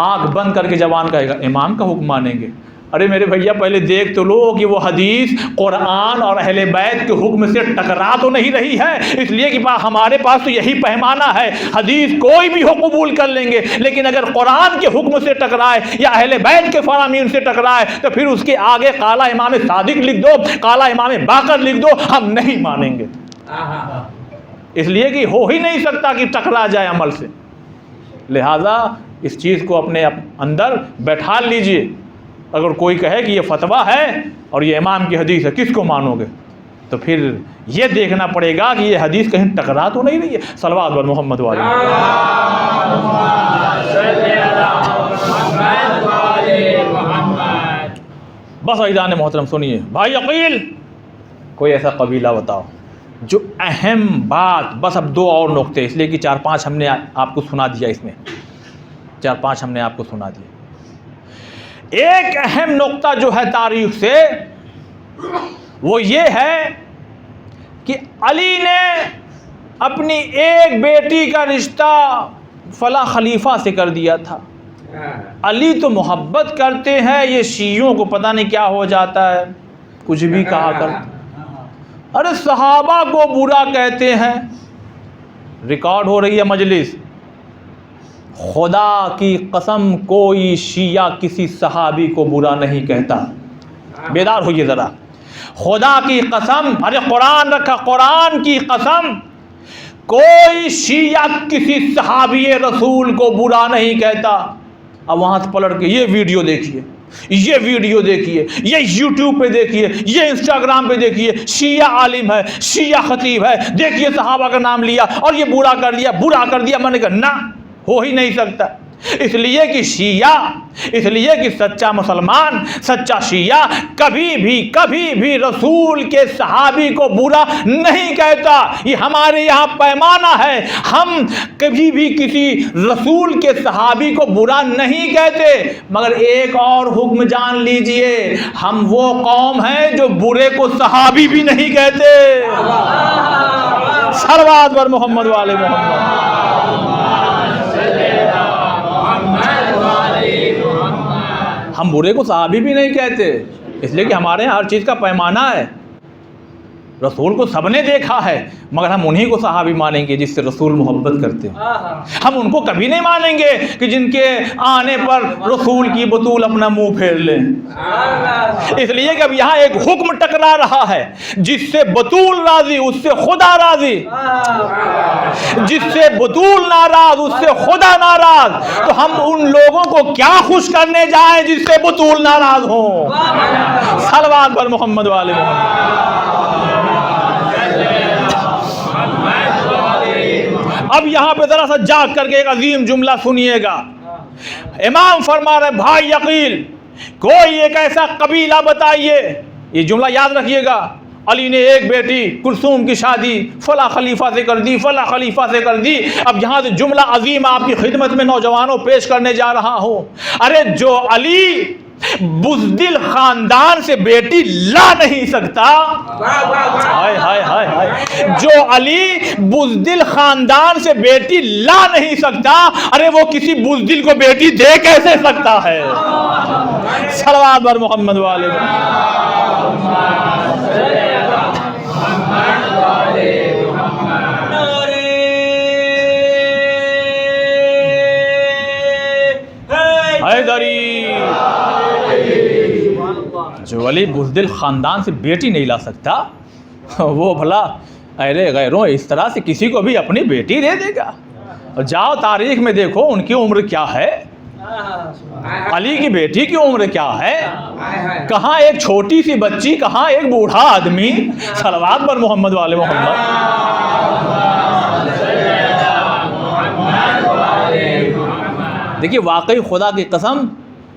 B: آنکھ بند کر کے جوان کہے گا امام کا حکم مانیں گے۔ ارے میرے بھیا پہلے دیکھ تو لو کہ وہ حدیث قرآن اور اہل بیت کے حکم سے ٹکرا تو نہیں رہی ہے، اس لیے کہ ہمارے پاس تو یہی پیمانہ ہے، حدیث کوئی بھی ہو قبول کر لیں گے، لیکن اگر قرآن کے حکم سے ٹکرائے یا اہل بیت کے فرامین سے ٹکرائے تو پھر اس کے آگے قالا امام صادق لکھ دو، قالا امام باقر لکھ دو، ہم نہیں مانیں گے، اس لیے کہ ہو ہی نہیں سکتا کہ ٹکرا جائے عمل سے۔ لہذا اس چیز کو اپنے اندر بیٹھا لیجئے، اگر کوئی کہے کہ یہ فتویٰ ہے اور یہ امام کی حدیث ہے کس کو مانو گے، تو پھر یہ دیکھنا پڑے گا کہ یہ حدیث کہیں ٹکرا تو نہیں رہی ہے۔ صلوات بر محمد والے بس عزیزان محترم سنیے، بھائی عقیل کوئی ایسا قبیلہ بتاؤ جو اہم بات، بس اب 2 اور نقطے، اس لیے کہ 4-5 ہم نے آپ کو سنا دیا، اس میں 4-5 ہم نے آپ کو سنا دیا۔ ایک اہم نقطہ جو ہے تاریخ سے وہ یہ ہے کہ علی نے اپنی ایک بیٹی کا رشتہ فلاں خلیفہ سے کر دیا تھا۔ علی تو محبت کرتے ہیں، یہ شیعوں کو پتہ نہیں کیا ہو جاتا ہے، کچھ بھی کہا کرتے، ارے صحابہ کو برا کہتے ہیں۔ ریکارڈ ہو رہی ہے مجلس، خدا کی قسم کوئی شیعہ کسی صحابی کو برا نہیں کہتا، بیدار ہوئیے ذرا، خدا کی قسم، ارے قرآن رکھا، قرآن کی قسم، کوئی شیعہ کسی صحابی رسول کو برا نہیں کہتا۔ اب وہاں سے پلٹ کے یہ ویڈیو دیکھیے، یہ ویڈیو دیکھیے، یہ یوٹیوب پہ دیکھیے، یہ انسٹاگرام پہ دیکھیے، شیعہ عالم ہے، شیعہ خطیب ہے، دیکھیے صحابہ کا نام لیا اور یہ برا کر دیا، برا کر دیا۔ میں نے کہا نہ، ہو ہی نہیں سکتا، اس لیے کہ شیعہ، اس لیے کہ سچا مسلمان، سچا شیعہ کبھی بھی رسول کے صحابی کو برا نہیں کہتا۔ یہ ہمارے یہاں پیمانہ ہے، ہم کبھی بھی کسی رسول کے صحابی کو برا نہیں کہتے۔ مگر ایک اور حکم جان لیجئے، ہم وہ قوم ہیں جو برے کو صحابی بھی نہیں کہتے۔ صلوات بر محمد والے محمد۔ ہم برے کو صحابی بھی نہیں کہتے، اس لیے کہ ہمارے یہاں ہر چیز کا پیمانہ ہے۔ رسول کو سب نے دیکھا ہے، مگر ہم انہی کو صحابی مانیں گے جس سے رسول محبت کرتے ہیں۔ ہم ان کو کبھی نہیں مانیں گے کہ جن کے آنے پر رسول کی بطول اپنا منہ پھیر لیں۔ اس لیے کہ اب یہاں ایک حکم ٹکرا رہا ہے، جس سے بطول راضی اس سے خدا راضی، جس سے بطول ناراض اس سے خدا ناراض، تو ہم ان لوگوں کو کیا خوش کرنے جائیں جس سے بطول ناراض ہوں۔ صلوات بر محمد والے محمد۔ اب یہاں پہ ذرا سا جاگ کر کے ایک عظیم جملہ سنیے گا۔ امام فرما رہے بھائی عقیل کوئی ایک ایسا قبیلہ بتائیے، یہ جملہ یاد رکھیے گا، علی نے ایک بیٹی کلثوم کی شادی فلاں خلیفہ سے کر دی، فلاں خلیفہ سے کر دی۔ اب یہاں سے جملہ عظیم آپ کی خدمت میں نوجوانوں پیش کرنے جا رہا ہوں۔ ارے جو علی بزدل خاندان سے بیٹی لا نہیں سکتا، ہائے ہائے ہائے ہائے، جو علی بزدل خاندان سے بیٹی لا نہیں سکتا، ارے وہ کسی بزدل کو بیٹی دے کیسے سکتا ہے؟ صلوات بر محمد والے۔ جو علی بزدل خاندان سے بیٹی نہیں لا سکتا، وہ بھلا ارے غیروں اس طرح سے کسی کو بھی اپنی بیٹی دے دے گا؟ اور جاؤ تاریخ میں دیکھو ان کی عمر کیا ہے، علی کی بیٹی کی عمر کیا ہے، کہاں ایک چھوٹی سی بچی، کہاں ایک بوڑھا آدمی۔ صلوات پر محمد والے محمد۔ دیکھیے واقعی خدا کی قسم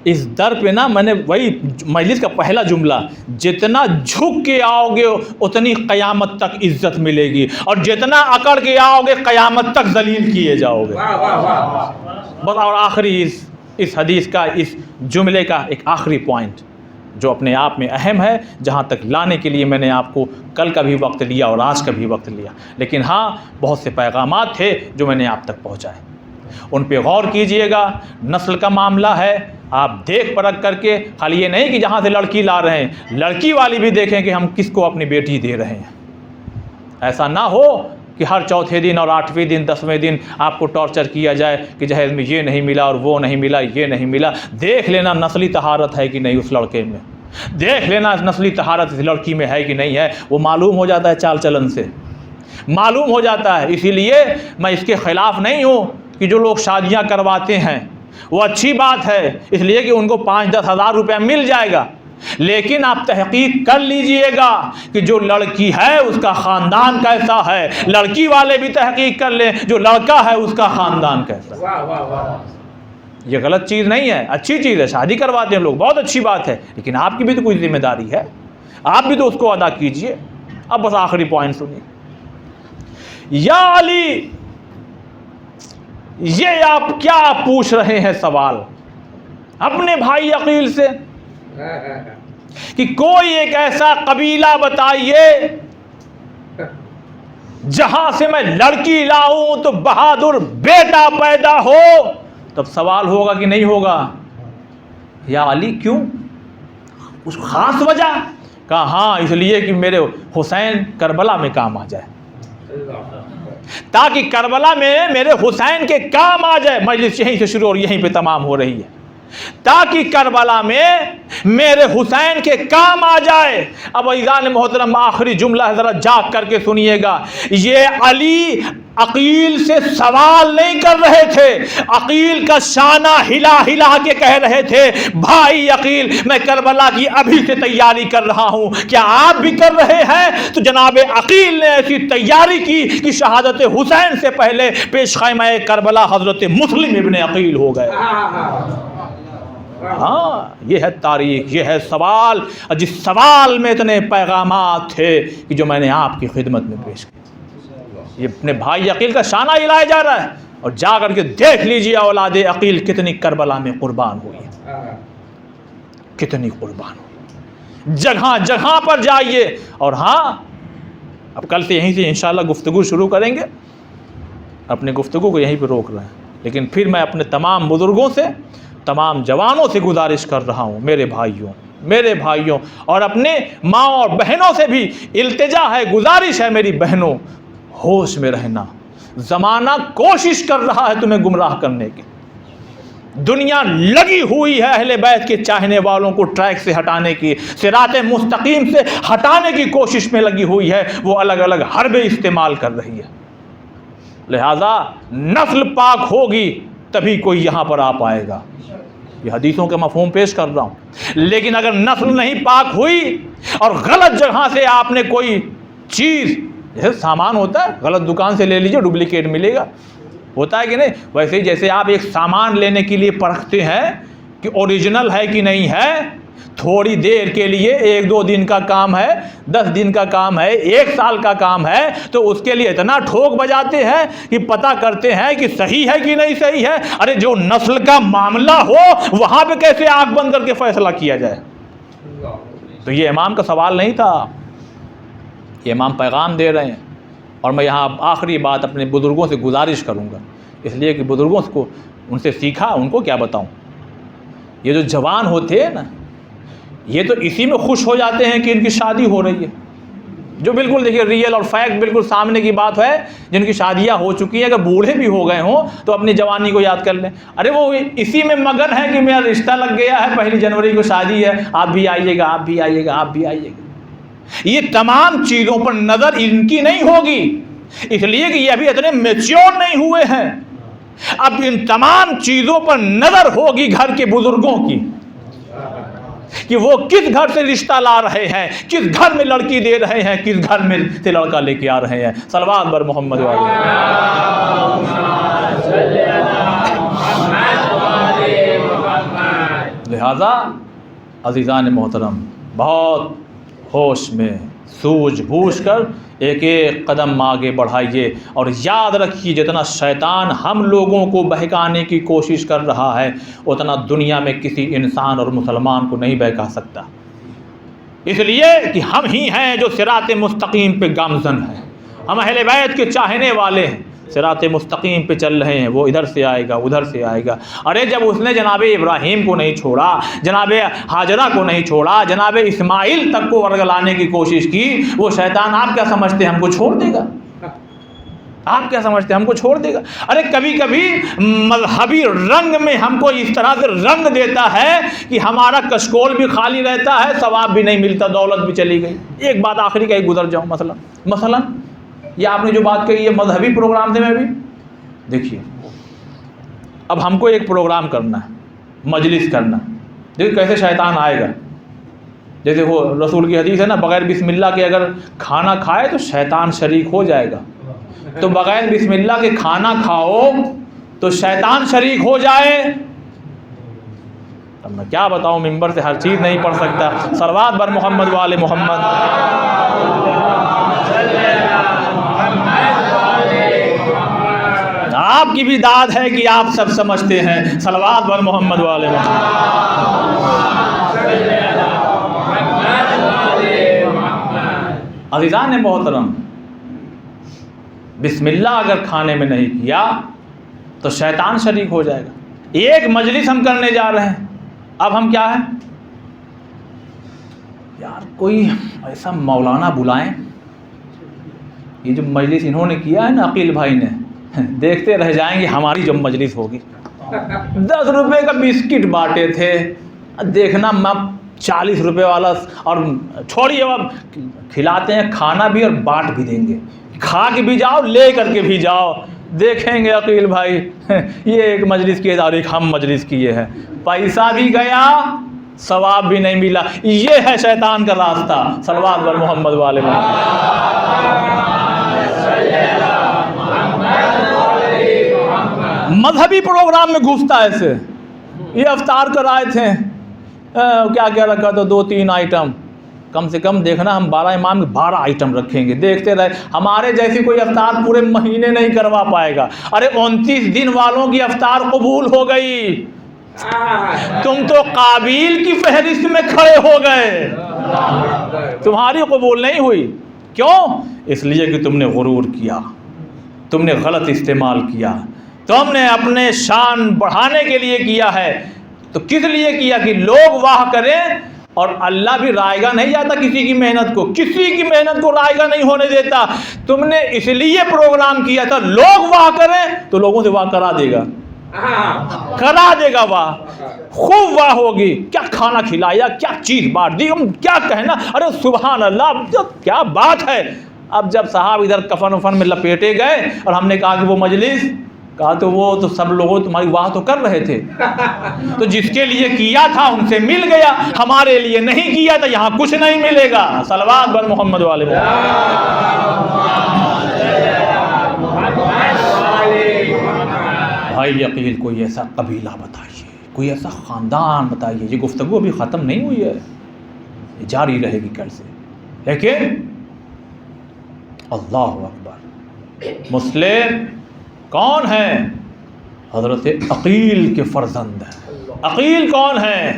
B: اس در پہ نا، میں نے وہی مجلس کا پہلا جملہ، جتنا جھک کے آؤ گے اتنی قیامت تک عزت ملے گی، اور جتنا اکڑ کے آؤ گے قیامت تک ذلیل کیے جاؤ گے۔ بس اور آخری اس حدیث کا، اس جملے کا ایک آخری پوائنٹ جو اپنے آپ میں اہم ہے، جہاں تک لانے کے لیے میں نے آپ کو کل کا بھی وقت لیا اور آج کا بھی وقت لیا، لیکن ہاں بہت سے پیغامات تھے جو میں نے آپ تک پہنچائے، ان پہ غور کیجئے گا۔ نسل کا معاملہ ہے، آپ دیکھ پرکھ کر کے، خالی یہ نہیں کہ جہاں سے لڑکی لا رہے ہیں، لڑکی والی بھی دیکھیں کہ ہم کس کو اپنی بیٹی دے رہے ہیں۔ ایسا نہ ہو کہ ہر چوتھے دن اور 8ویں دن 10ویں دن آپ کو ٹارچر کیا جائے کہ جہیز میں یہ نہیں ملا اور وہ نہیں ملا، یہ نہیں ملا۔ دیکھ لینا نسلی طہارت ہے کہ نہیں اس لڑکے میں، دیکھ لینا نسلی طہارت اس لڑکی میں ہے کہ نہیں ہے، وہ معلوم ہو جاتا ہے چال چلن سے، معلوم ہو جاتا ہے۔ اسی لیے میں اس کے خلاف نہیں ہوں کہ جو لوگ شادیاں کرواتے ہیں، وہ اچھی بات ہے، اس لیے کہ ان کو 5-10 ہزار روپیہ مل جائے گا، لیکن آپ تحقیق کر لیجئے گا کہ جو لڑکی ہے اس کا خاندان کیسا ہے، لڑکی والے بھی تحقیق کر لیں جو لڑکا ہے اس کا خاندان کیسا ہے۔ یہ غلط چیز نہیں ہے، اچھی چیز ہے، شادی کرواتے ہیں لوگ، بہت اچھی بات ہے، لیکن آپ کی بھی تو کوئی ذمہ داری ہے، آپ بھی تو اس کو ادا کیجئے۔ اب بس آخری پوائنٹ سنیے، یا علی، یہ آپ کیا پوچھ رہے ہیں سوال اپنے بھائی عقیل سے کہ کوئی ایک ایسا قبیلہ بتائیے جہاں سے میں لڑکی لاؤں تو بہادر بیٹا پیدا ہو، تب سوال ہوگا کہ نہیں ہوگا؟ یا علی کیوں؟ اس خاص وجہ؟ کہا ہاں، اس لیے کہ میرے حسین کربلا میں کام آ جائے، تاکہ کربلا میں میرے حسین کے کام آ جائے۔ مجلس یہیں سے شروع اور یہیں پہ تمام ہو رہی ہے، تاکہ کربلا میں میرے حسین کے کام آ جائے۔ اب عزیزان محترم، آخری جملہ ذرا جاگ کر کے سنیے گا، یہ علی عقیل سے سوال نہیں کر رہے تھے، عقیل کا شانہ ہلا ہلا کے کہہ رہے تھے، بھائی عقیل، میں کربلا کی ابھی سے تیاری کر رہا ہوں، کیا آپ بھی کر رہے ہیں؟ تو جناب عقیل نے ایسی تیاری کی کہ شہادت حسین سے پہلے پیش خیمہ کربلا حضرت مسلم ابن عقیل ہو گئے۔ ہاں، یہ ہے تاریخ، یہ ہے سوال، جس سوال میں اتنے پیغامات تھے کہ جو میں نے آپ کی خدمت میں پیش کیا۔ یہ اپنے بھائی عقیل کا شانہ ہلایا جا رہا ہے، اور جا کر کے دیکھ لیجیے اولاد عقیل کتنی کربلا میں قربان ہوئی ہے، کتنی قربان ہوئی، جگہ جگہ پر جائیے۔ اور ہاں، اب کل سے یہیں سے انشاءاللہ گفتگو شروع کریں گے، اپنے گفتگو کو یہیں پہ روک رہے ہیں، لیکن پھر میں اپنے تمام بزرگوں سے، تمام جوانوں سے گزارش کر رہا ہوں، میرے بھائیوں اور اپنے ماں اور بہنوں سے بھی التجا ہے، گزارش ہے میری بہنوں، ہوش میں رہنا۔ زمانہ کوشش کر رہا ہے تمہیں گمراہ کرنے کی، دنیا لگی ہوئی ہے اہل بیت کے چاہنے والوں کو ٹریک سے ہٹانے کی، صراط مستقیم سے ہٹانے کی کوشش میں لگی ہوئی ہے، وہ الگ الگ حربے استعمال کر رہی ہے۔ لہذا نسل پاک ہوگی تبھی کوئی یہاں پر آ پائے گا، یہ حدیثوں کا مفہوم پیش کر رہا ہوں۔ لیکن اگر نسل نہیں پاک ہوئی اور غلط جگہ سے آپ نے کوئی چیز، جیسے سامان ہوتا ہے، غلط دکان سے لے لیجیے، ڈپلیکیٹ ملے گا، ہوتا ہے کہ نہیں؟ ویسے ہی جیسے آپ ایک سامان لینے کے لیے پرکھتے ہیں کہ اوریجنل ہے کہ نہیں ہے، تھوڑی دیر کے لیے، 1-2 دن کا کام ہے، 10 دن کا کام ہے، 1 سال کا کام ہے، تو اس کے لیے اتنا ٹھوک بجاتے ہیں کہ پتہ کرتے ہیں کہ صحیح ہے کہ نہیں صحیح ہے۔ ارے جو نسل کا معاملہ ہو وہاں پہ کیسے آنکھ بند کر کے فیصلہ کیا جائے؟ تو یہ امام کا سوال نہیں تھا، یہ امام پیغام دے رہے ہیں۔ اور میں یہاں آخری بات اپنے بزرگوں سے گزارش کروں گا، اس لیے کہ بزرگوں کو ان سے سیکھا، ان کو کیا بتاؤں۔ یہ جو جوان ہوتے ہیں نا، یہ تو اسی میں خوش ہو جاتے ہیں کہ ان کی شادی ہو رہی ہے، جو بالکل دیکھیے ریئل اور فیکٹ بالکل سامنے کی بات ہے، جن کی شادیاں ہو چکی ہیں، اگر بوڑھے بھی ہو گئے ہوں تو اپنی جوانی کو یاد کر لیں، ارے وہ اسی میں مگن ہے کہ میرا رشتہ لگ گیا ہے، 1 جنوری کو شادی ہے، آپ بھی آئیے گا، آپ بھی آئیے گا، آپ بھی آئیے گا۔ یہ تمام چیزوں پر نظر ان کی نہیں ہوگی، اس لیے کہ یہ ابھی اتنے میچور نہیں ہوئے ہیں۔ اب ان تمام چیزوں پر نظر ہوگی گھر کے بزرگوں کی، کہ وہ کس گھر سے رشتہ لا رہے ہیں، کس گھر میں لڑکی دے رہے ہیں، کس گھر میں سے لڑکا لے کے آ رہے ہیں۔ صلوات بر محمد والے۔ لہذا عزیزان محترم، بہت ہوش میں سوجھ بوجھ کر ایک ایک قدم آگے بڑھائیے، اور یاد رکھیے جتنا شیطان ہم لوگوں کو بہکانے کی کوشش کر رہا ہے، اتنا دنیا میں کسی انسان اور مسلمان کو نہیں بہکا سکتا، اس لیے کہ ہم ہی ہیں جو صراط مستقیم پہ گامزن ہیں، ہم اہل بیت کے چاہنے والے ہیں، صراط مستقیم پہ چل رہے ہیں، وہ ادھر سے آئے گا، ادھر سے آئے گا۔ ارے جب اس نے جناب ابراہیم کو نہیں چھوڑا، جناب ہاجرہ کو نہیں چھوڑا، جناب اسماعیل تک کو ورگلانے کی کوشش کی، وہ شیطان آپ کیا سمجھتے ہیں ہم کو چھوڑ دے گا؟ آپ کیا سمجھتے ہیں ہم کو چھوڑ دے گا؟ ارے کبھی کبھی مذہبی رنگ میں ہم کو اس طرح سے رنگ دیتا ہے کہ ہمارا کشکول بھی خالی رہتا ہے، ثواب بھی نہیں ملتا، دولت بھی چلی گئی۔ ایک بات آخری کہی گزر جاؤں، مثلا یہ آپ نے جو بات کہی ہے مذہبی پروگرام سے، میں بھی دیکھیے، اب ہم کو ایک پروگرام کرنا ہے، مجلس کرنا، دیکھیے کیسے شیطان آئے گا۔ جیسے وہ رسول کی حدیث ہے نا، بغیر بسم اللہ کے اگر کھانا کھائے تو شیطان شریک ہو جائے گا، تو بغیر بسم اللہ کے کھانا کھاؤ تو شیطان شریک ہو جائے اب میں کیا بتاؤں، ممبر سے ہر چیز نہیں پڑھ سکتا. صلوات بر محمد وآل محمد. آپ کی بھی داد ہے کہ آپ سب سمجھتے ہیں. صلوات بر محمد وآل محمد. عزیزان محترم، بسم اللہ اگر کھانے میں نہیں کیا تو شیطان شریک ہو جائے گا. ایک مجلس ہم کرنے جا رہے ہیں، اب ہم کیا ہیں یار، کوئی ایسا مولانا بلائیں. یہ جو مجلس انہوں نے کیا ہے نا عقیل بھائی نے، دیکھتے رہ جائیں گے ہماری جب مجلس ہوگی. 10 روپے کا بسکٹ بانٹے تھے، دیکھنا میں 40 روپے والا، اور چھوڑیے اب کھلاتے ہیں، کھانا بھی اور بانٹ بھی دیں گے. کھا کے بھی جاؤ، لے کر کے بھی جاؤ. دیکھیں گے عقیل بھائی یہ ایک مجلس کیے اور ایک ہم مجلس کیے ہیں، پیسہ بھی گیا ثواب بھی نہیں ملا. یہ ہے شیطان کا راستہ. صلوات بر محمد والے مذہبی پروگرام میں گھستا ہے ایسے. یہ افطار کرائے تھے، کیا کیا رکھا تھا، 2-3 آئٹم. کم سے کم دیکھنا ہم 12 امام 12 آئٹم رکھیں گے. دیکھتے رہے، ہمارے جیسی کوئی افطار پورے مہینے نہیں کروا پائے گا. ارے 29 دن والوں کی افطار قبول ہو گئی، تم تو قابیل کی فہرست میں کھڑے ہو گئے، تمہاری قبول نہیں ہوئی. کیوں؟ اس لیے کہ تم نے غرور کیا، تم نے غلط استعمال کیا، تم نے اپنے شان بڑھانے کے لیے کیا ہے. تو کس لیے کیا؟ کہ لوگ واہ کریں، اور اللہ بھی رائے گا نہیں جاتا کسی کی محنت کو، کسی کی محنت کو رائے گا نہیں ہونے دیتا. تم نے اس لیے پروگرام کیا تھا لوگ واہ کریں، تو لوگوں سے واہ کرا دے گا، کرا دے گا واہ، خوب واہ ہوگی. کیا کھانا کھلایا، کیا چیز بانٹ دی، کیا کہنا، ارے سبحان اللہ کیا بات ہے. اب جب صاحب ادھر کفن وفن میں لپیٹے گئے اور ہم نے کہا کہ وہ مجلس، کہا تو وہ تو سب لوگوں تمہاری واہ تو کر رہے تھے، تو جس کے لیے کیا تھا ان سے مل گیا، ہمارے لیے نہیں کیا تھا یہاں کچھ نہیں ملے گا. صلوات بر محمد والے بھائی. عقیل کوئی ایسا قبیلہ بتائیے، کوئی ایسا خاندان بتائیے. یہ گفتگو ابھی ختم نہیں ہوئی ہے، یہ جاری رہے گی کل سے. لیکن اللہ اکبر، مسلم کون ہیں؟ حضرت عقیل کے فرزند ہیں. عقیل کون ہیں؟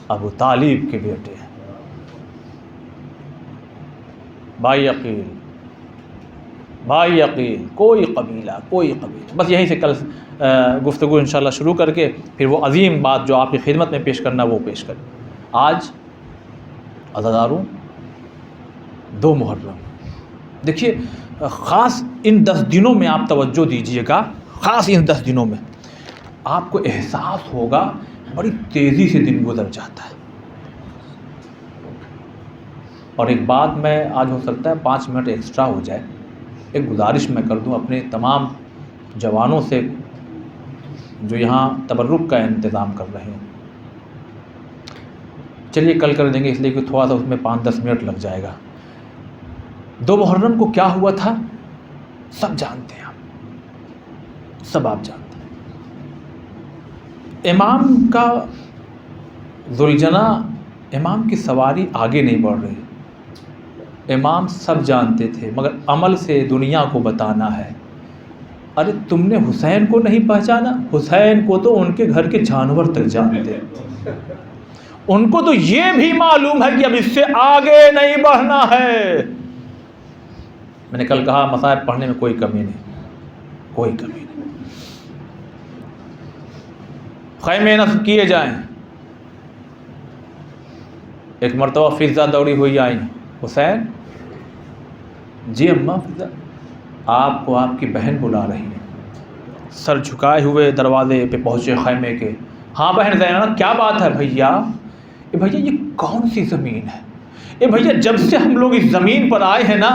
B: ابو طالب کے بیٹے ہیں. بھائی عقیل، بھائی عقیل، کوئی قبیلہ، کوئی قبیلہ. بس یہیں سے کل گفتگو انشاءاللہ شروع کر کے پھر وہ عظیم بات جو آپ کی خدمت میں پیش کرنا وہ پیش کریں. آج عزاداروں 2 محرم، دیکھیے خاص ان 10 دنوں میں آپ توجہ دیجئے گا. خاص ان 10 دنوں میں آپ کو احساس ہوگا بڑی تیزی سے دن گزر جاتا ہے. اور ایک بات میں آج ہو سکتا ہے 5 منٹ ایکسٹرا ہو جائے، ایک گزارش میں کر دوں اپنے تمام جوانوں سے جو یہاں تبرک کا انتظام کر رہے ہیں. چلیے کل کر دیں گے، اس لیے کہ تھوڑا سا اس میں 5-10 منٹ لگ جائے گا. 2 محرم کو کیا ہوا تھا سب جانتے ہیں، آپ سب آپ جانتے ہیں. امام کا ذوالجناح، امام کی سواری آگے نہیں بڑھ رہی. امام سب جانتے تھے مگر عمل سے دنیا کو بتانا ہے. ارے تم نے حسین کو نہیں پہچانا؟ حسین کو تو ان کے گھر کے جانور تک جانتے ہیں. ان کو تو یہ بھی معلوم ہے کہ اب اس سے آگے نہیں بڑھنا ہے. میں نے کل کہا مصائب پڑھنے میں کوئی کمی نہیں، کوئی کمی نہیں. خیمے نصب کیے جائیں. ایک مرتبہ فضا دوڑی ہوئی آئی، حسین جی اماں فضا آپ کو آپ کی بہن بلا رہی ہے. سر جھکائے ہوئے دروازے پہ پہنچے خیمے کے. ہاں بہن زینب کیا بات ہے؟ بھیا یہ کون سی زمین ہے؟ اے بھیا جب سے ہم لوگ اس زمین پر آئے ہیں نا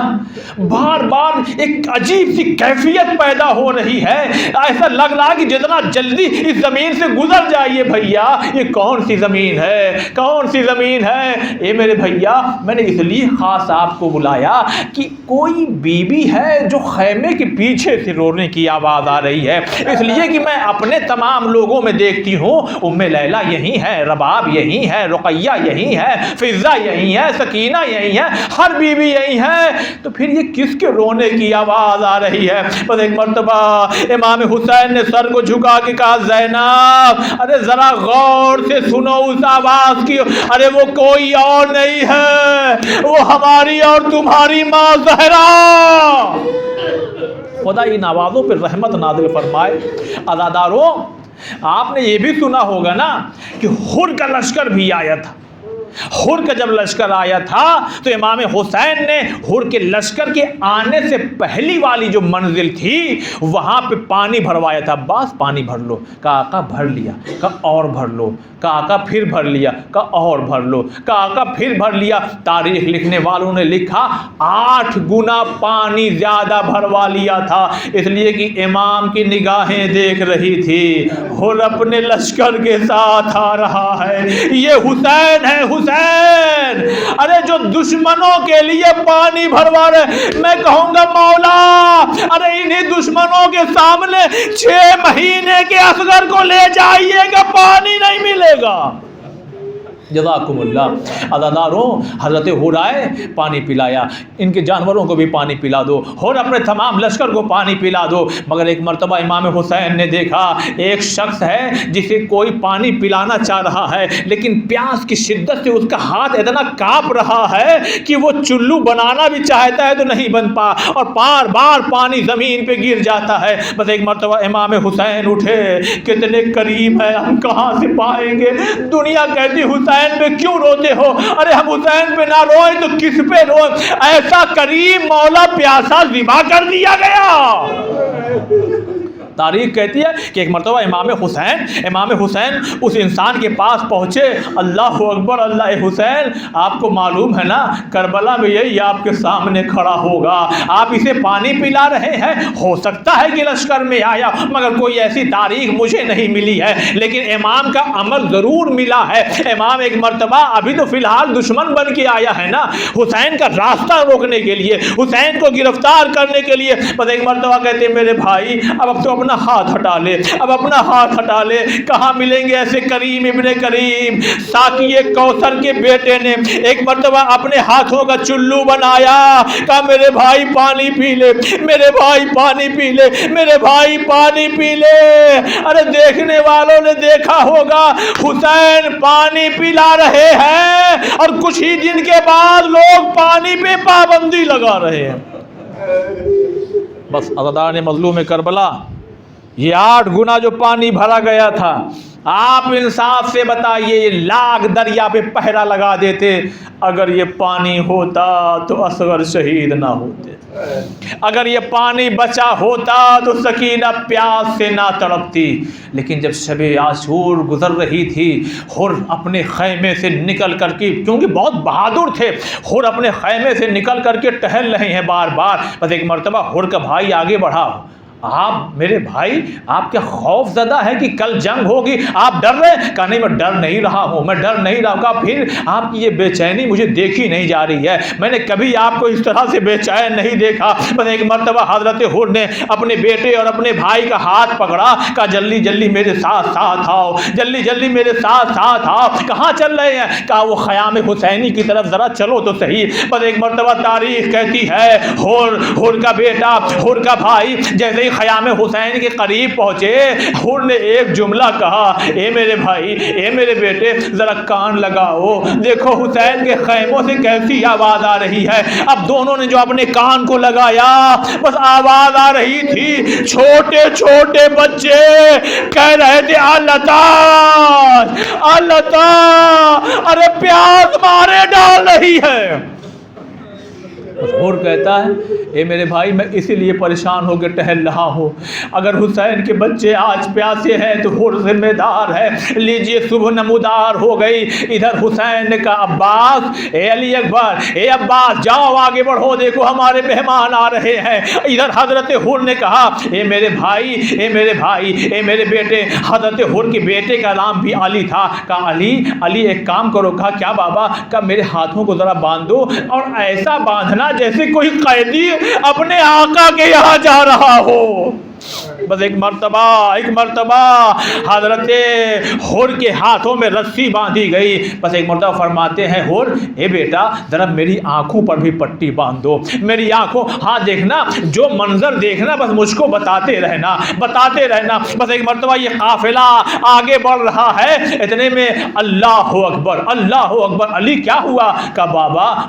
B: بار بار ایک عجیب سی کیفیت پیدا ہو رہی ہے. ایسا لگ رہا ہے کہ جتنا جلدی اس زمین سے گزر جائیے بھیا یہ کون سی زمین ہے, کون سی زمین ہے. اے میرے بھیا میں نے اس لیے خاص آپ کو بلایا کہ کوئی بیوی ہے جو خیمے کے پیچھے سے رونے کی آواز آ رہی ہے. اس لیے کہ میں اپنے تمام لوگوں میں دیکھتی ہوں ام لیلہ یہی ہے, رباب یہی ہے, رقیہ یہی ہے, فضہ یہی ہے, سکینہ یہی ہے, ہر بیوی یہی ہے. تو پھر یہ کس کے رونے کی آواز آ رہی ہے؟ بس ایک مرتبہ امام حسین نے سر کو جھکا کے کہا زینب ارے ذرا غور سے سنو اس آواز کی, ارے وہ کوئی اور نہیں ہے, وہ ہماری اور تمہاری ماں زہرا. خدا ان آوازوں پہ رحمت نازل فرمائے. عزاداروں آپ نے یہ بھی سنا ہوگا نا کہ حر کا لشکر بھی آیا تھا. حر کا جب لشکر آیا تھا تو امام حسین نے حر کے لشکر کے آنے سے پہلی والی جو منزل تھی وہاں پہ پانی بھروایا تھا. بس پانی بھر لو. کہا آقا بھر لیا. کہا اور بھر لو. کہا آقا پھر بھر لیا. کہا اور بھر لو. کہا آقا پھر بھر لیا. تاریخ لکھنے والوں نے لکھا 8 گنا پانی زیادہ بھروا لیا تھا, اس لیے کہ امام کی نگاہیں دیکھ رہی تھی حر اپنے لشکر کے ساتھ آ رہا ہے. یہ حسین ہے, حسین. ارے جو دشمنوں کے لیے پانی بھروا رہے, میں کہوں گا مولا ارے انہیں دشمنوں کے سامنے 6 مہینے کے اصغر کو لے جائیے گا, پانی نہیں ملے گا. جزاکم اللہ. عزاداروں حضرت حر آئے, پانی پلایا. ان کے جانوروں کو بھی پانی پلا دو, حر اپنے تمام لشکر کو پانی پلا دو. مگر ایک مرتبہ امام حسین نے دیکھا ایک شخص ہے جسے کوئی پانی پلانا چاہ رہا ہے, لیکن پیاس کی شدت سے اس کا ہاتھ اتنا کانپ رہا ہے کہ وہ چلو بنانا بھی چاہتا ہے تو نہیں بن پا, اور بار بار پانی زمین پہ گر جاتا ہے. بس ایک مرتبہ امام حسین اٹھے, کتنے کریم ہے, ہم کہاں سے پائیں گے. دنیا کہتی حسین پہ کیوں روتے ہو, ارے ہم حسین پہ نہ روئیں تو کس پہ روئیں. ایسا کریم مولا پیاسا ذبح کر دیا گیا. تاریخ کہتی ہے کہ ایک مرتبہ امام حسین اس انسان کے پاس پہنچے. اللہ اکبر, اللہ حسین آپ کو معلوم ہے نا کربلا میں یہی آپ کے سامنے کھڑا ہوگا, آپ اسے پانی پلا رہے ہیں. ہو سکتا ہے کہ لشکر میں آیا, مگر کوئی ایسی تاریخ مجھے نہیں ملی ہے, لیکن امام کا عمل ضرور ملا ہے. امام ایک مرتبہ ابھی تو فی الحال دشمن بن کے آیا ہے نا حسین کا راستہ روکنے کے لیے, حسین کو گرفتار کرنے کے لیے. بس ایک مرتبہ کہتے میرے بھائی اب تو اپنا ہاتھ ہٹا لے, اب اپنا ہاتھ ہٹا لے. کہاں ملیں گے ایسے کریم ابن کریم. ساقی کوثر کے بیٹے نے ایک مرتبہ اپنے ہاتھوں کا چلو بنایا, کہا میرے بھائی پانی پی لے, میرے بھائی پانی پی لے, میرے بھائی پانی پی لے. ارے دیکھنے والوں نے دیکھا ہوگا حسین پانی پلا رہے ہیں اور کچھ ہی دن کے بعد لوگ پانی پہ پابندی لگا رہے ہیں. بس عزادار مظلوم کربلا یہ 8 گنا جو پانی بھرا گیا تھا, آپ انصاف سے بتائیے یہ لاکھ دریا پہ پہرا لگا دیتے, اگر یہ پانی ہوتا تو اصغر شہید نہ ہوتے, اگر یہ پانی بچا ہوتا تو سکینہ پیاس سے نہ تڑپتی. لیکن جب شب عاشور گزر رہی تھی, حر اپنے خیمے سے نکل کر کے, کیونکہ بہت بہادر تھے, حر اپنے خیمے سے نکل کر کے ٹہل رہے ہیں بار بار. بس ایک مرتبہ حر کا بھائی آگے بڑھا, آپ میرے بھائی آپ کیا خوف زدہ ہے کہ کل جنگ ہوگی, آپ ڈر رہے ہیں؟ کہا نہیں میں ڈر نہیں رہا ہوں, میں ڈر نہیں رہا. کہا پھر آپ کی یہ بے چینی مجھے دیکھی نہیں جا رہی ہے, میں نے کبھی آپ کو اس طرح سے بے چین نہیں دیکھا. بس ایک مرتبہ حضرت حر نے اپنے بیٹے اور اپنے بھائی کا ہاتھ پکڑا, کہا جلدی جلدی میرے ساتھ ساتھ آؤ, جلدی جلدی میرے ساتھ ساتھ آؤ. کہاں چل رہے ہیں؟ کہا وہ خیام حسینی کی طرف ذرا چلو تو صحیح. بس ایک مرتبہ تاریخ کہتی ہے حر کا بیٹا, حر کا بھائی جیسے ہی خیام حسین کے قریب پہنچے, حر نے ایک جملہ کہا, اے میرے بھائی, اے میرے بیٹے ذرا کان لگاؤ, دیکھو حسین کے خیموں سے کیسی آواز آ رہی ہے. اب دونوں نے جو اپنے کان کو لگایا, بس آواز آ رہی تھی, چھوٹے چھوٹے بچے کہہ رہے تھے اللہ اللہ, ارے پیاس مارے ڈال رہی ہے. حور کہتا ہے اے میرے بھائی میں اسی لیے پریشان ہو کے ٹہل رہا ہوں، اگر حسین کے بچے آج پیاسے ہیں تو حور ذمہ دار ہے، لیجئے صبح نمودار ہو گئی۔ ادھر حسین نے کہا عباس، اے علی اکبر، اے عباس جاؤ آگے بڑھو، دیکھو ہمارے مہمان آ رہے ہیں۔ ادھر حضرت حور نے کہا اے میرے بھائی، اے میرے بھائی، اے میرے بیٹے۔ حضرت حور کے بیٹے کا نام بھی علی تھا۔ کہا علی ایک کام کرو۔ کہا کیا بابا؟ کہا میرے ہاتھوں کو ذرا باندھو، اور ایسا باندھنا جیسے کوئی قیدی اپنے آقا کے یہاں جا رہا ہو۔ بس ایک مرتبہ حضرت حور کے ہاتھوں میں رسی باندھی گئی۔ بس ایک مرتبہ فرماتے ہیں حور اے بیٹا ذرا میری آنکھوں پر بھی پٹی باندھ دو، میری آنکھوں، ہاں دیکھنا جو منظر دیکھنا بس مجھ کو بتاتے رہنا۔ بس ایک مرتبہ یہ قافلہ آگے بڑھ رہا ہے، اتنے میں اللہ اکبر اللہ اکبر۔ علی کیا ہوا؟ کہا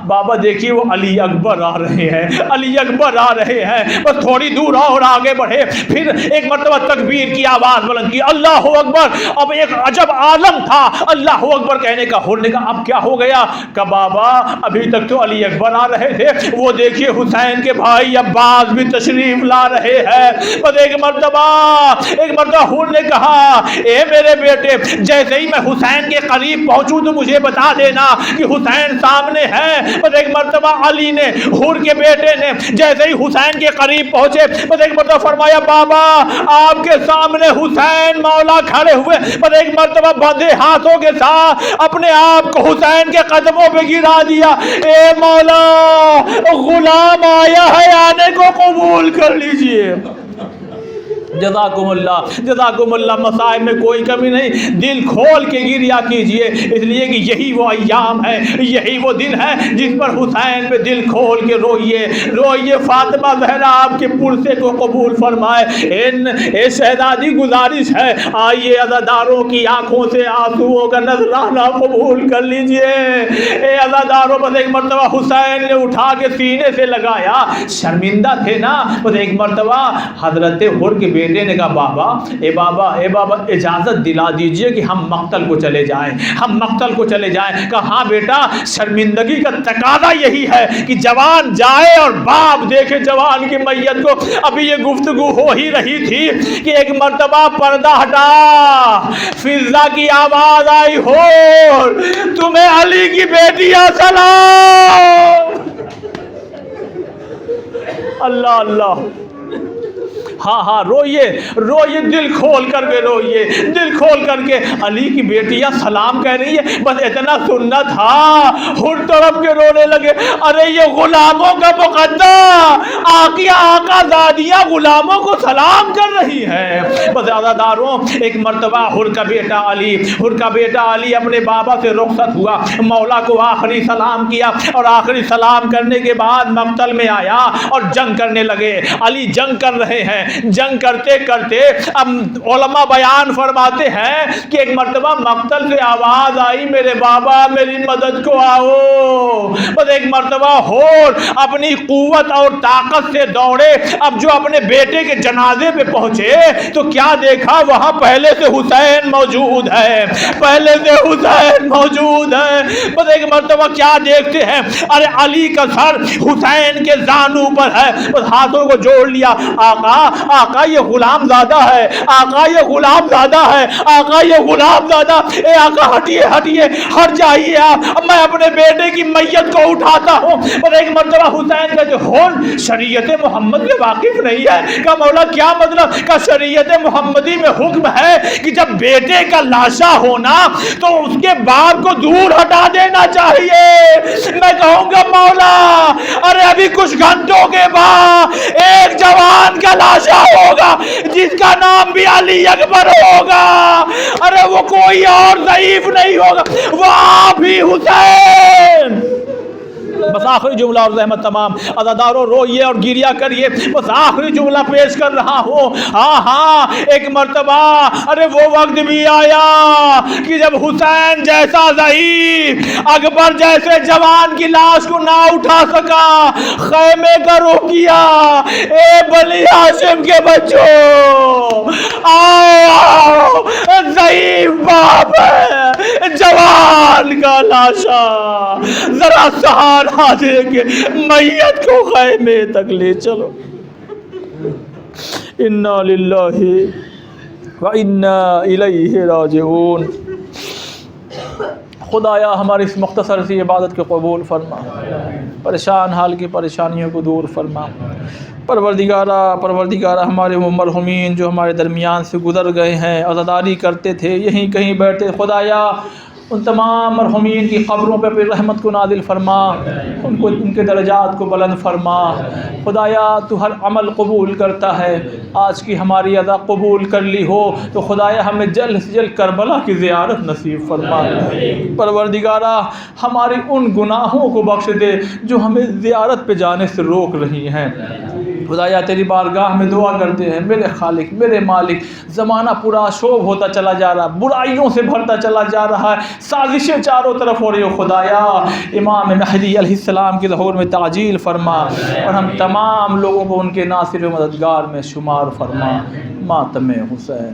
B: بابا دیکھیے وہ علی اکبر آ رہے ہیں، علی اکبر آ رہے ہیں۔ بس تھوڑی دور اور آگے بڑھے، پھر ایک مرتبہ تکبیر کی آواز بلند کی، اللہ اکبر۔ اب ایک عجب عالم تھا اللہ اکبر کہنے کا۔ حور نے کہا اب کیا ہو گیا؟ کہا بابا ابھی تک تو علی اکبر آ رہے تھے، وہ دیکھیے حسین کے بھائی عباس بھی تشریف لا رہے ہیں۔ بس ایک مرتبہ حور نے کہا اے میرے بیٹے جیسے ہی میں حسین کے قریب پہنچوں تو مجھے بتا دینا کہ حسین سامنے ہے۔ بس ایک مرتبہ علی نے، حور کے بیٹے نے جیسے ہی حسین کے قریب پہنچے، بس ایک مرتبہ فرمایا بابا آپ کے سامنے حسین مولا کھڑے ہوئے۔ پر ایک مرتبہ بندھے ہاتھوں کے ساتھ اپنے آپ کو حسین کے قدموں پہ گرا دیا، اے مولا غلام آیا ہے آنے کو قبول کر لیجئے۔ جزاکم اللہ مسائب میں کوئی کمی نہیں، دل کھول کے گریا کیجئے، اس لیے کہ یہی وہ ایام ہے، یہی وہ دن ہے جس پر حسین پہ دل کھول کے روئیے۔ فاطمہ زہرا آپ کے پرسے کو قبول فرمائے۔ اے شہزادی گزارش ہے آئیے عزاداروں کی آنکھوں سے آنسوؤں کا نذرانہ قبول کر لیجئے۔ اے عزاداروں بس ایک مرتبہ حسین نے اٹھا کے سینے سے لگایا، شرمندہ تھے نا۔ بس ایک مرتبہ حضرت حور کے بیٹے نے کہا بابا اجازت دلا دیجئے کہ ہم مقتل کو چلے جائیں۔ کہا ہاں بیٹا شرمندگی کا تقاضا یہی ہے کہ جوان جائے اور باپ دیکھے جوان کی میت کو۔ ابھی یہ گفتگو ہو ہی رہی تھی کہ ایک مرتبہ پردہ ہٹا، فضا کی آواز آئی ہو تمہیں علی کی بیٹیاں سلام۔ اللہ ہاں روئیے دل کھول کر کے علی کی بیٹیاں سلام کہہ رہی ہے۔ بس اتنا سننا تھا، ہر طرف کے رونے لگے، ارے یہ غلاموں کا مقدم آقا زادیاں غلاموں کو سلام کر رہی ہیں۔ بس عزاداروں ایک مرتبہ ہر کا بیٹا علی اپنے بابا سے رخصت ہوا، مولا کو آخری سلام کیا، اور آخری سلام کرنے کے بعد مقتل میں آیا اور جنگ کرنے لگے۔ علی جنگ کر رہے ہیں، جنگ کرتے کرتے اب علماء بیان فرماتے ہیں کہ ایک مرتبہ مقتل سے آواز آئی میرے بابا میری مدد کو آؤ۔ بس ایک مرتبہ ہور اپنی قوت اور طاقت سے دوڑے، اب جو اپنے بیٹے کے جنازے پہ پہنچے تو کیا دیکھا وہاں پہلے سے حسین موجود ہے۔ بس ایک مرتبہ کیا دیکھتے ہیں، ارے علی کا سر حسین کے زانو پر ہے۔ بس ہاتھوں کو جوڑ لیا، آقا یہ غلام زادہ ہے، اے آقا ہٹیے ہٹ جائیے آپ، میں اپنے بیٹے کی میت کو اٹھاتا ہوں۔ اور ایک مرتبہ حسین کہتے ہون شریعت محمد میں واقف نہیں ہے۔ کہا مولا کیا مطلب؟ کہ شریعت محمدی میں حکم ہے کہ جب بیٹے کا لاشا ہونا تو اس کے باپ کو دور ہٹا دینا چاہیے۔ میں کہوں گا مولا ارے ابھی کچھ گھنٹوں کے بعد ایک جوان کا لاشا ہوگا جس کا نام بھی علی اکبر ہوگا، ارے وہ کوئی اور ضعیف نہیں ہوگا، وہ آپ ہی حسین۔ بس آخری جملہ اور رحمت تمام، عزاداروں روئیے اور گریا کریے، بس آخری جملہ پیش کر رہا ہوں۔ ہاں ایک مرتبہ ارے وہ وقت بھی آیا کہ جب حسین جیسا ضعیف اکبر جیسے جوان کی لاش کو نہ اٹھا سکا، خیمے کا رخ کیا، اے بنی ہاشم کے بچوں آؤ، ضعیف باپ ہے، جوان جان کا لاشا ذرا سہارا دے کے میت کو خیمے تک لے چلو. انا للہ و انا الیہ راجعون. خدایا ہماری اس مختصر سی عبادت کو قبول فرما، پریشان حال کی پریشانیوں کو دور فرما. پروردگارہ ہمارے مرحومین جو ہمارے درمیان سے گزر گئے ہیں، عزاداری کرتے تھے، یہیں کہیں بیٹھتے، خدایا ان تمام مرحومین کی قبروں پہ اپنی رحمت کو نازل فرما، ان کے درجات کو بلند فرما. خدایا تو ہر عمل قبول کرتا ہے، آج کی ہماری ادا قبول کر لی ہو تو خدایا ہمیں جلد سے جلد کربلا کی زیارت نصیب فرما. پروردگارہ ہمارے ان گناہوں کو بخش دے جو ہمیں زیارت پہ جانے سے روک رہی ہیں. خدایا تیری بارگاہ میں دعا کرتے ہیں، میرے خالق میرے مالک، زمانہ پورا شوب ہوتا چلا جا رہا، برائیوں سے بھرتا چلا جا رہا ہے، سازشیں چاروں طرف ہو رہی ہو. خدایا امام مہدی علیہ السلام کے ظہور میں تعجیل فرما اور ہم تمام لوگوں کو ان کے ناصر و مددگار میں شمار فرما. ماتم حسین.